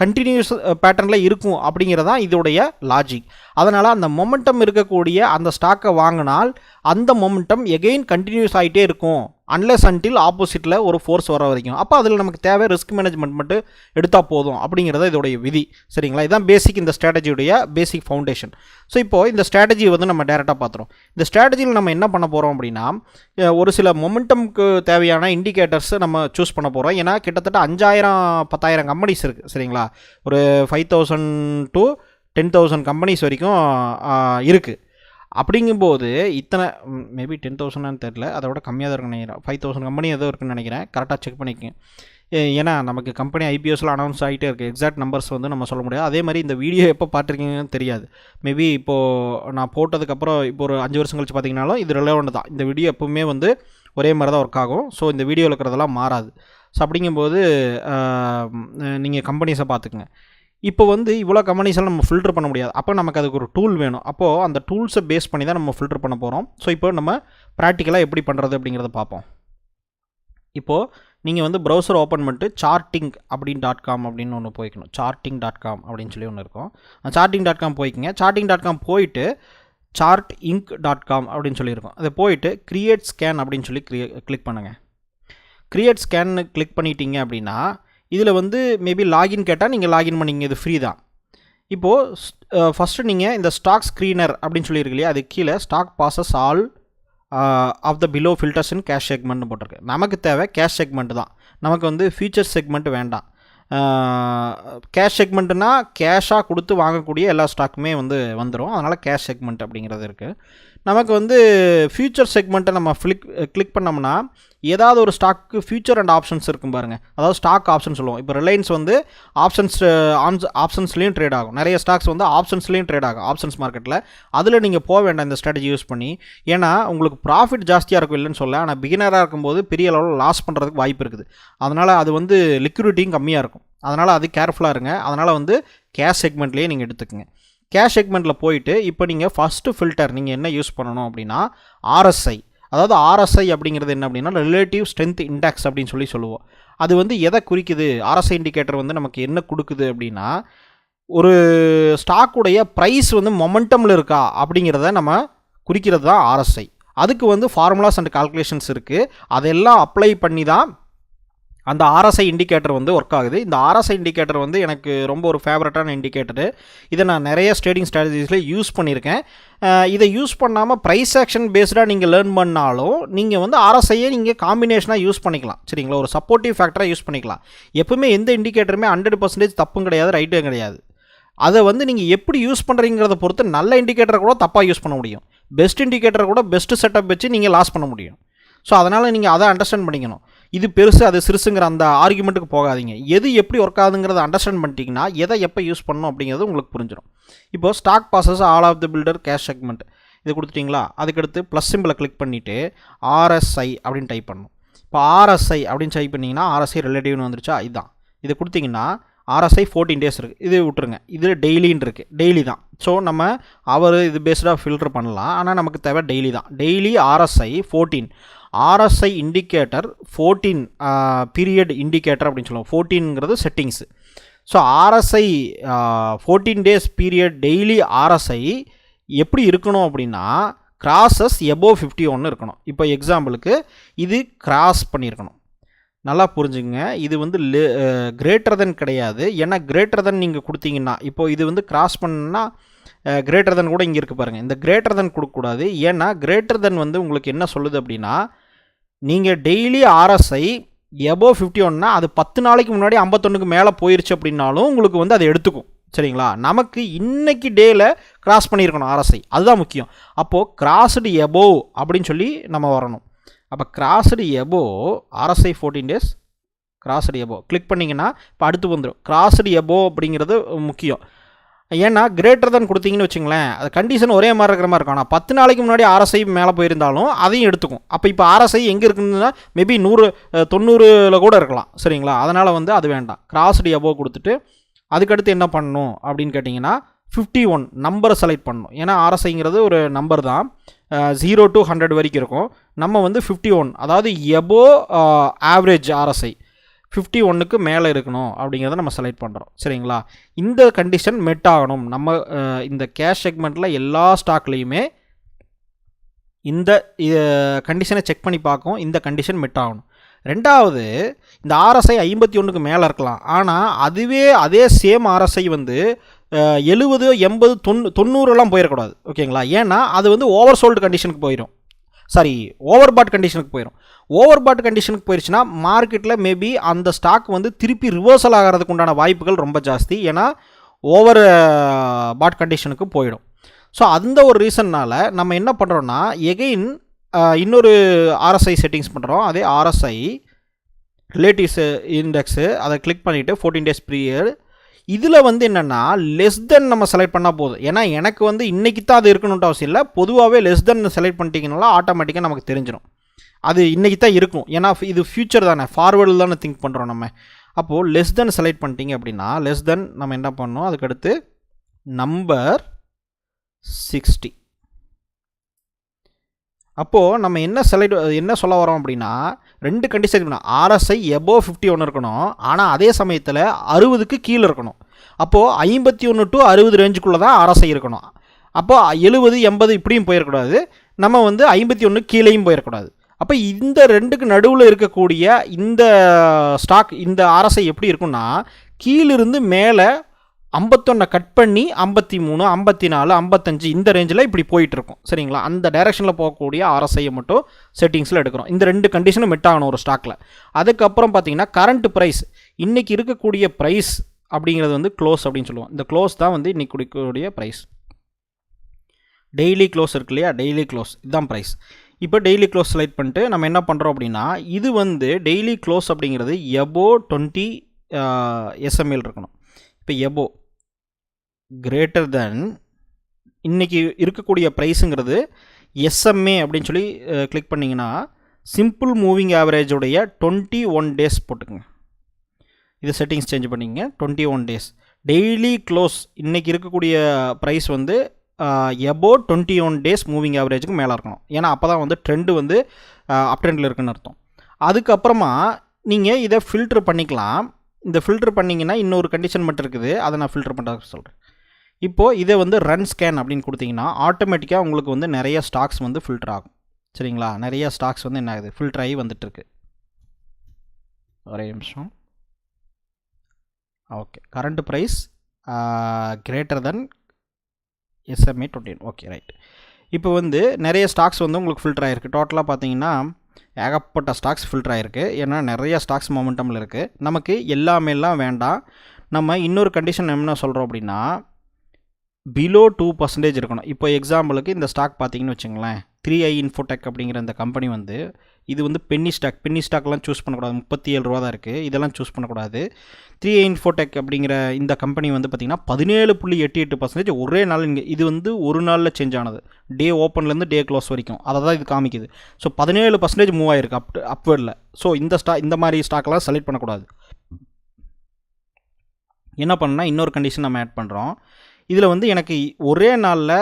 கண்டினியூஸ் பேட்டர்னில் இருக்கும் அப்படிங்கிறதான் இதோடைய லாஜிக். அதனால் அந்த மொமெண்டம் இருக்கக்கூடிய அந்த ஸ்டாக்கை வாங்கினால் அந்த மொமெண்டம் எகெயின் கண்டினியூஸ் ஆகிட்டே இருக்கும் அன்லெஸ் அன்டில் ஆப்போசிட்டில் ஒரு ஃபோர்ஸ் வர வரைக்கும். அப்போ அதில் நமக்கு தேவை ரிஸ்க் மேனேஜ்மெண்ட் மட்டும் எடுத்தால் போதும் அப்படிங்கிறத இதோடைய விதி. சரிங்களா, இதுதான் பேசிக் இந்த ஸ்ட்ராட்டஜியுடைய பேசிக் ஃபவுண்டேஷன். ஸோ இப்போது இந்த ஸ்ட்ராட்டஜி வந்து நம்ம டேரெக்டாக பார்த்துறோம். இந்த ஸ்ட்ராட்டஜியில் நம்ம என்ன பண்ண போகிறோம் அப்படின்னா, ஒரு சில மொமெண்டம்க்கு தேவையான இண்டிகேட்டர்ஸ் நம்ம சூஸ் பண்ண போகிறோம். ஏன்னா கிட்டத்தட்ட 5000-10,000 கம்பெனிஸ் இருக்குது. சரிங்களா, ஒரு 5,000 to 10,000 கம்பெனிஸ் வரைக்கும் இருக்குது. அப்படிங்கும்போது இத்தனை மேபி 10,000 தெரில, அதை விட கம்மியாக தான் இருக்குன்னு நினைக்கிறேன். 5,000 கம்பெனி ஏதோ இருக்குன்னு நினைக்கிறேன். கரெக்டாக செக் பண்ணிக்கங்க. ஏன்னா நமக்கு கம்பெனி ஐபிஓஸில் அனௌன்ஸ் ஆகிட்டே இருக்குது. எக்ஸாக்ட் நம்பர்ஸ் வந்து நம்ம சொல்ல முடியாது. அதே மாதிரி இந்த வீடியோ எப்போ பார்த்துருக்கீங்கன்னு தெரியாது. மேபி இப்போது நான் போட்டதுக்கப்புறம் இப்போ ஒரு 5 வருஷம் கழிச்சு பார்த்தீங்கன்னாலும் இது ரிலவெண்ட் தான். இந்த வீடியோ எப்போவுமே வந்து ஒரே மாதிரி தான் ஒர்க் ஆகும். ஸோ இந்த வீடியோவில் இருக்கிறதெல்லாம் மாறாது. ஸோ அப்படிங்கும்போது நீங்கள் கம்பெனிஸை பார்த்துக்குங்க. இப்போ வந்து இவ்வளோ கம்பெனிஸெல்லாம் நம்ம ஃபில்டர் பண்ண முடியாது. அப்போ நமக்கு அதுக்கு ஒரு டூல் வேணும். அப்போது அந்த டூல்ஸை பேஸ் பண்ணி தான் நம்ம ஃபில்டர் பண்ண போகிறோம். ஸோ இப்போ நம்ம ப்ராக்டிக்கலாக எப்படி பண்ணுறது அப்படிங்கிறத பார்ப்போம். இப்போது நீங்கள் வந்து ப்ரௌசர் ஓப்பன் பண்ணிட்டு charting.com அப்படின்னு ஒன்று போய்க்கணும். charting.com அப்படின்னு சொல்லி ஒன்று இருக்கும். charting.com போய்க்குங்க. charting.com போயிட்டு chartinc.com அப்படின்னு சொல்லியிருக்கோம். அதை போயிட்டு கிரியேட் ஸ்கேன் அப்படின்னு சொல்லி கிளிக் பண்ணுங்கள். கிரியேட் ஸ்கேன்னு கிளிக் பண்ணிட்டீங்க அப்படின்னா இதில் வந்து மேபி லாகின் கேட்டால் நீங்கள் லாகின் பண்ணிங்க. இது ஃப்ரீ தான். இப்போது ஃபஸ்ட்டு நீங்கள் இந்த ஸ்டாக் ஸ்க்ரீனர் அப்படின்னு சொல்லியிருக்கு இல்லையா, அது கீழே stock passes all of the below filters in cash செக்மெண்ட்னு போட்டிருக்கு. நமக்கு தேவை கேஷ் செக்மெண்ட் தான். நமக்கு வந்து ஃபியூச்சர் செக்மெண்ட் வேண்டாம். கேஷ் செக்மெண்ட்டுனா கேஷாக கொடுத்து வாங்கக்கூடிய எல்லா ஸ்டாக்குமே வந்து வந்துடும். அதனால் கேஷ் செக்மெண்ட் அப்படிங்கிறது இருக்குது. நமக்கு வந்து ஃபியூச்சர் செக்மெண்ட்டை நம்ம கிளிக் பண்ணோம்னா ஏதாவது ஒரு ஸ்டாக்கு ஃபியூச்சர் அண்ட் ஆப்ஷன்ஸ் இருக்கும் பாருங்கள். அதாவது ஸ்டாக் ஆப்ஷன் சொல்லுவோம். இப்போ ரிலையன்ஸ் வந்து ஆப்ஷன்ஸ்லேயும் ட்ரேட் ஆகும். நிறைய ஸ்டாக்ஸ் வந்து ஆப்ஷன்ஸ்லேயும் ட்ரேட் ஆகும் ஆப்ஷன்ஸ் மார்க்கெட்டில். அதில் நீங்கள் போக வேண்டாம் இந்த ஸ்ட்ராட்டஜி யூஸ் பண்ணி. ஏன்னா உங்களுக்கு ப்ராஃபிட் ஜாஸ்தியாக இருக்கும் இல்லைன்னு சொல்ல, ஆனால் பிகினராக இருக்கும்போது பெரிய அளவில் லாஸ் பண்ணுறதுக்கு வாய்ப்பு இருக்குது. அதனால் அது வந்து லிக்விடிட்டியும் கம்மியாக இருக்கும். அதனால் அது கேர்ஃபுல்லாக இருங்க. அதனால் வந்து கேஷ் செக்மெண்ட்லேயே நீங்கள் எடுத்துக்கங்க. கேஷ் செக்மெண்ட்டில் போயிட்டு இப்போ நீங்கள் ஃபஸ்ட்டு ஃபில்டர் நீங்கள் என்ன யூஸ் பண்ணணும் அப்படின்னா RSI. அதாவது RSI அப்படிங்கிறது என்ன அப்படின்னா ரிலேட்டிவ் ஸ்ட்ரென்த் இண்டெக்ஸ் அப்படின்னு சொல்லுவோம். அது வந்து எதை குறிக்குது? RSI இண்டிகேட்டர் வந்து நமக்கு என்ன கொடுக்குது அப்படின்னா, ஒரு ஸ்டாக்குடைய ப்ரைஸ் வந்து மொமெண்டமில் இருக்கா அப்படிங்கிறத நம்ம குறிக்கிறது தான் RSI. அதுக்கு வந்து ஃபார்முலாஸ் அண்ட் கால்குலேஷன்ஸ் இருக்குது. அதெல்லாம் அப்ளை பண்ணி தான் அந்த RSI இண்டிகேட்டர் வந்து ஒர்க் ஆகுது. இந்த RSI இண்டிகேட்டர் வந்து எனக்கு ரொம்ப ஒரு ஃபேவரட்டான இண்டிகேட்டரு. இதை நான் நிறைய ட்ரேடிங் ஸ்ட்ராட்டஜிஸில் யூஸ் பண்ணியிருக்கேன். இதை யூஸ் பண்ணாமல் ப்ரைஸ் ஆக்ஷன் பேஸ்டாக நீங்கள் லேர்ன் பண்ணாலும் நீங்கள் வந்து RSIயை நீங்கள் காம்பினேஷனாக யூஸ் பண்ணிக்கலாம். சரிங்களா, ஒரு சப்போர்ட்டிவ் ஃபேக்டராக யூஸ் பண்ணிக்கலாம். எப்பவுமே எந்த இண்டிகேட்டருமே 100% தப்பும் கிடையாது, ரைட்டும் கிடையாது. அதை வந்து நீங்கள் எப்படி யூஸ் பண்ணுறீங்கிறத பொறுத்து நல்ல இண்டிகேட்டரை கூட தப்பாக யூஸ் பண்ண முடியும். பெஸ்ட் இண்டிகேட்டரை கூட பெஸ்ட் செட்டப் வச்சு நீங்கள் லாஸ் பண்ண முடியும். ஸோ அதனால் நீங்கள் அதை அண்டர்ஸ்டாண்ட் பண்ணிக்கணும். இது பெருசு அது சிறுசுங்கிற அந்த ஆர்குமெண்ட்டுக்கு போகாதீங்க. எது எப்படி ஒர்க் ஆகுதுங்கிறத அண்டர்ஸ்டாண்ட் பண்ணிட்டீங்கன்னா எதை எப்போ யூஸ் பண்ணணும் அப்படிங்கிறது உங்களுக்கு புரிஞ்சிடும். இப்போது stock passes all of the filter cash segment இது கொடுத்துட்டிங்களா, அதுக்கடுத்து ப்ளஸ் சிம்பிளை கிளிக் பண்ணிவிட்டு RSI அப்படின்னு டைப் பண்ணணும். இப்போ RSI அப்படின்னு டைப் பண்ணிங்கன்னா RSI ரிலேட்டிவ்னு வந்துருச்சா, இதுதான். இதை கொடுத்திங்கன்னா RSI 14 days இருக்குது. இது விட்டுருங்க. இது டெய்லின்னு இருக்குது, டெய்லி தான். ஸோ நம்ம இது பேஸ்டாக ஃபில்டர் பண்ணலாம். ஆனால் நமக்கு தேவை டெய்லி தான். Daily RSI 14. RSI indicator 14 period indicator அப்படின்னு சொல்லுவோம். 14ங்கிறது settings. So RSI 14 days period daily RSI எப்படி இருக்கணும் அப்படின்னா கிராஸஸ் எபோவ் 51 இருக்கணும். இப்போ எக்ஸாம்பிளுக்கு இது கிராஸ் பண்ணியிருக்கணும். நல்லா புரிஞ்சுங்க. இது வந்து கிரேட்டர் தென் கிடையாது. ஏன்னா கிரேட்டர் தென் நீங்கள் கொடுத்தீங்கன்னா இப்போது இது வந்து கிராஸ் பண்ணால் கிரேட்டர் தென் கூட இங்கே இருக்குது பாருங்கள். இந்த கிரேட்டர் தென் கொடுக்கக்கூடாது. ஏன்னா கிரேட்டர் தென் வந்து உங்களுக்கு என்ன சொல்லுது அப்படின்னா, நீங்கள் டெய்லி RSI எபோவ் 51னா அது 10 நாளைக்கு முன்னாடி 51க்கு மேலே போயிருச்சு அப்படின்னாலும் உங்களுக்கு வந்து அதை எடுத்துக்கும். சரிங்களா, நமக்கு இன்னைக்கு டேயில் கிராஸ் பண்ணியிருக்கணும் RSI, அதுதான் முக்கியம். அப்போது கிராஸ்டு எபோவ் அப்படின்னு சொல்லி நம்ம வரணும். அப்போ crossed above RSI 14 days crossed above click பண்ணிங்கன்னா இப்போ அடுத்து வந்துடும். கிராஸ்டு எபோவ் அப்படிங்கிறது முக்கியம். ஏன்னா கிரேட்டர் தான் கொடுத்தீங்கன்னு வச்சுங்களேன், அது கண்டிஷன் ஒரே மாதிரி இருக்கிற மாதிரி இருக்கும். ஆனால் 10 நாளைக்கு முன்னாடி RSI மேலே போயிருந்தாலும் அதையும் எடுத்துக்கும். அப்போ இப்போ RSI எங்கே இருக்குதுன்னா மேபி 90 கூட இருக்கலாம். சரிங்களா, அதனால் வந்து அது வேண்டாம். கிராஸ்டு எபோவ் கொடுத்துட்டு அதுக்கடுத்து என்ன பண்ணணும் அப்படின்னு கேட்டிங்கன்னா 51 நம்பரை செலக்ட் பண்ணணும். ஏன்னா RSIங்கிறது ஒரு நம்பர் தான். 0 to 100 வரைக்கும் இருக்கும். நம்ம வந்து 51, அதாவது எபோ ஆவரேஜ் RSI 51க்கு மேலே இருக்கணும் அப்படிங்கிறத நம்ம செலக்ட் பண்ணுறோம். சரிங்களா? இந்த கண்டிஷன் மெட் ஆகணும். நம்ம இந்த கேஷ் செக்மெண்ட்டில் எல்லா ஸ்டாக்லேயுமே இந்த கண்டிஷனை செக் பண்ணி பார்க்கும். இந்த கண்டிஷன் மெட் ஆகணும். ரெண்டாவது, இந்த RSI 51க்கு மேலே இருக்கலாம். ஆனால் அதே சேம் RSI வந்து 70, 80, 90 போயிடக்கூடாது. ஓகேங்களா? ஏன்னா அது வந்து ஓவர் சோல்டு கண்டிஷனுக்கு போயிடும். ஓவர் பாட் கண்டிஷனுக்கு போயிடும். ஓவர் பாட் கண்டிஷனுக்கு போயிடுச்சுன்னா மார்க்கெட்டில் மேபி அந்த ஸ்டாக் வந்து திருப்பி ரிவர்சல் ஆகிறதுக்கு உண்டான வாய்ப்புகள் ரொம்ப ஜாஸ்தி. ஏன்னா ஓவர் பாட் கண்டிஷனுக்கு போயிடும். ஸோ அந்த ஒரு ரீசன்னால் நம்ம என்ன பண்ணுறோன்னா எகெயின் இன்னொரு RSI செட்டிங்ஸ் பண்ணுறோம். அதே RSI ரிலேட்டிவ்ஸ் இண்டெக்ஸு அதை கிளிக் பண்ணிவிட்டு 14 days பீரியட். இதில் வந்து என்னென்னா லெஸ் தென் நம்ம செலக்ட் பண்ணால் போதும். ஏன்னா எனக்கு வந்து இன்றைக்கி தான் அது இருக்கணுன்ட்டு அவசியம் இல்லை. பொதுவாகவே லெஸ் தென் செலக்ட் பண்ணிட்டீங்கனால ஆட்டோமேட்டிக்காக நமக்கு தெரிஞ்சிடும் அது இன்றைக்கி தான் இருக்கும். ஏன்னா இது ஃபியூச்சர் தானே, ஃபார்வேர்டில் தானே திங்க் பண்ணுறோம் நம்ம. அப்போது லெஸ் தென் செலக்ட் பண்ணிட்டீங்க அப்படின்னா லெஸ் தென் நம்ம என்ன பண்ணோம், அதுக்கடுத்து நம்பர் 60. அப்போது நம்ம என்ன சொல்ல வரோம் அப்படின்னா 2 கண்டிஷன் இருக்கணும். RSI above 51 இருக்கணும். ஆனால் அதே சமயத்தில் 60க்கு கீழே இருக்கணும். அப்போது 51 to 60 ரேஞ்சுக்குள்ளே தான் RSI இருக்கணும். அப்போது 70, 80 இப்படியும் போயிடக்கூடாது. நம்ம வந்து 51 கீழேயும் போயிடக்கூடாது. அப்போ இந்த 2க்கு நடுவில் இருக்கக்கூடிய இந்த ஸ்டாக் இந்த RSI எப்படி இருக்குன்னா கீழிருந்து மேலே 51 கட் பண்ணி 53, 54, 55 இந்த ரேஞ்சில் இப்படி போயிட்டுருக்கும். சரிங்களா? அந்த டைரெக்ஷனில் போகக்கூடிய RSIயை மட்டும் செட்டிங்ஸில் எடுக்கிறோம். இந்த 2 கண்டிஷனும் மெட் ஆகணும் ஒரு ஸ்டாக்கில். அதுக்கப்புறம் பார்த்தீங்கன்னா கரண்ட் ப்ரைஸ், இன்றைக்கி இருக்கக்கூடிய ப்ரைஸ் அப்படிங்கிறது வந்து க்ளோஸ் அப்படின்னு சொல்லுவோம். இந்த க்ளோஸ் தான் வந்து இன்றைக்கி கொடுக்கக்கூடிய ப்ரைஸ். டெய்லி க்ளோஸ் இருக்கு இல்லையா, டெய்லி க்ளோஸ் இதுதான் ப்ரைஸ். இப்போ டெய்லி க்ளோஸ் செலக்ட் பண்ணிட்டு நம்ம என்ன பண்ணுறோம் அப்படின்னா இது வந்து டெய்லி க்ளோஸ் அப்படிங்கிறது எபோ 20 SML இருக்கணும். இப்போ எபோ கிரேட்டர் தென் இன்றைக்கி இருக்கக்கூடிய ப்ரைஸுங்கிறது SMA அப்படின்னு சொல்லி கிளிக் பண்ணிங்கன்னா சிம்பிள் மூவிங் ஆவரேஜுடைய 21 days போட்டுக்குங்க. இது செட்டிங்ஸ் சேஞ்ச் பண்ணிங்க. 21 days டெய்லி க்ளோஸ் இன்றைக்கி இருக்கக்கூடிய ப்ரைஸ் வந்து எபோ 21 days மூவிங் ஆவரேஜுக்கு மேலே இருக்கணும். ஏன்னா அப்போ தான் வந்து ட்ரெண்டு வந்து அப் ட்ரெண்டில் இருக்குன்னு அர்த்தம். அதுக்கப்புறமா நீங்கள் இதை ஃபில்ட்ரு பண்ணிக்கலாம். இந்த ஃபில்ட்ரு பண்ணிங்கன்னா இன்னொரு கண்டிஷன் மட்டும் இருக்குது, அதை நான் ஃபில்ட்ரு பண்ணுறதுக்கு சொல்கிறேன். இப்போது இதை வந்து ரன் ஸ்கேன் அப்படின்னு கொடுத்தீங்கன்னா ஆட்டோமேட்டிக்காக உங்களுக்கு வந்து நிறைய ஸ்டாக்ஸ் வந்து ஃபில்டர் ஆகும். சரிங்களா? நிறைய ஸ்டாக்ஸ் வந்து என்ன ஆகுது, ஃபில்டர் ஆகி வந்துட்டுருக்கு. ஒரே நிமிஷம். Okay, current price greater than SMA 21. Okay, right. இப்போ வந்து நிறைய ஸ்டாக்ஸ் வந்து உங்களுக்கு ஃபில்டர் ஆகிருக்கு. டோட்டலாக பார்த்தீங்கன்னா ஏகப்பட்ட ஸ்டாக்ஸ் ஃபில்டர் ஆகிருக்கு. ஏன்னா நிறைய ஸ்டாக்ஸ் மொமெண்டமில் இருக்குது. நமக்கு எல்லாமேலாம் வேண்டாம். நம்ம இன்னொரு கண்டிஷன் என்ன சொல்கிறோம் அப்படின்னா பிலோ 2% இருக்கணும். இப்போ எக்ஸாம்பிளுக்கு இந்த ஸ்டாக் பார்த்தீங்கன்னு வச்சுங்களேன், 3i Infotech அப்படிங்கிற இந்த கம்பெனி வந்து இது வந்து பென்னி ஸ்டாக்லாம் சூஸ் பண்ணக்கூடாது. 37 ரூபா தான் இருக்குது. இதெல்லாம் சூஸ் பண்ணக்கூடாது. 3i Infotech அப்படிங்கிற இந்த கம்பெனி வந்து பார்த்திங்கன்னா 17.88% ஒரே நாள் இது வந்து ஒரு நாளில் சேஞ்ச் ஆனது. டே ஓப்பன்லேருந்து டே க்ளோஸ் வரைக்கும் அதை தான் இது காமிக்குது. ஸோ 17% மூவ் ஆகிருக்கு அப்வேர்டில். ஸோ இந்த மாதிரி ஸ்டாக்லாம் செலக்ட் பண்ணக்கூடாது. என்ன பண்ணால் இன்னொரு கண்டிஷன் நம்ம ஆட் பண்ணுறோம். இதில் வந்து எனக்கு ஒரே நாளில்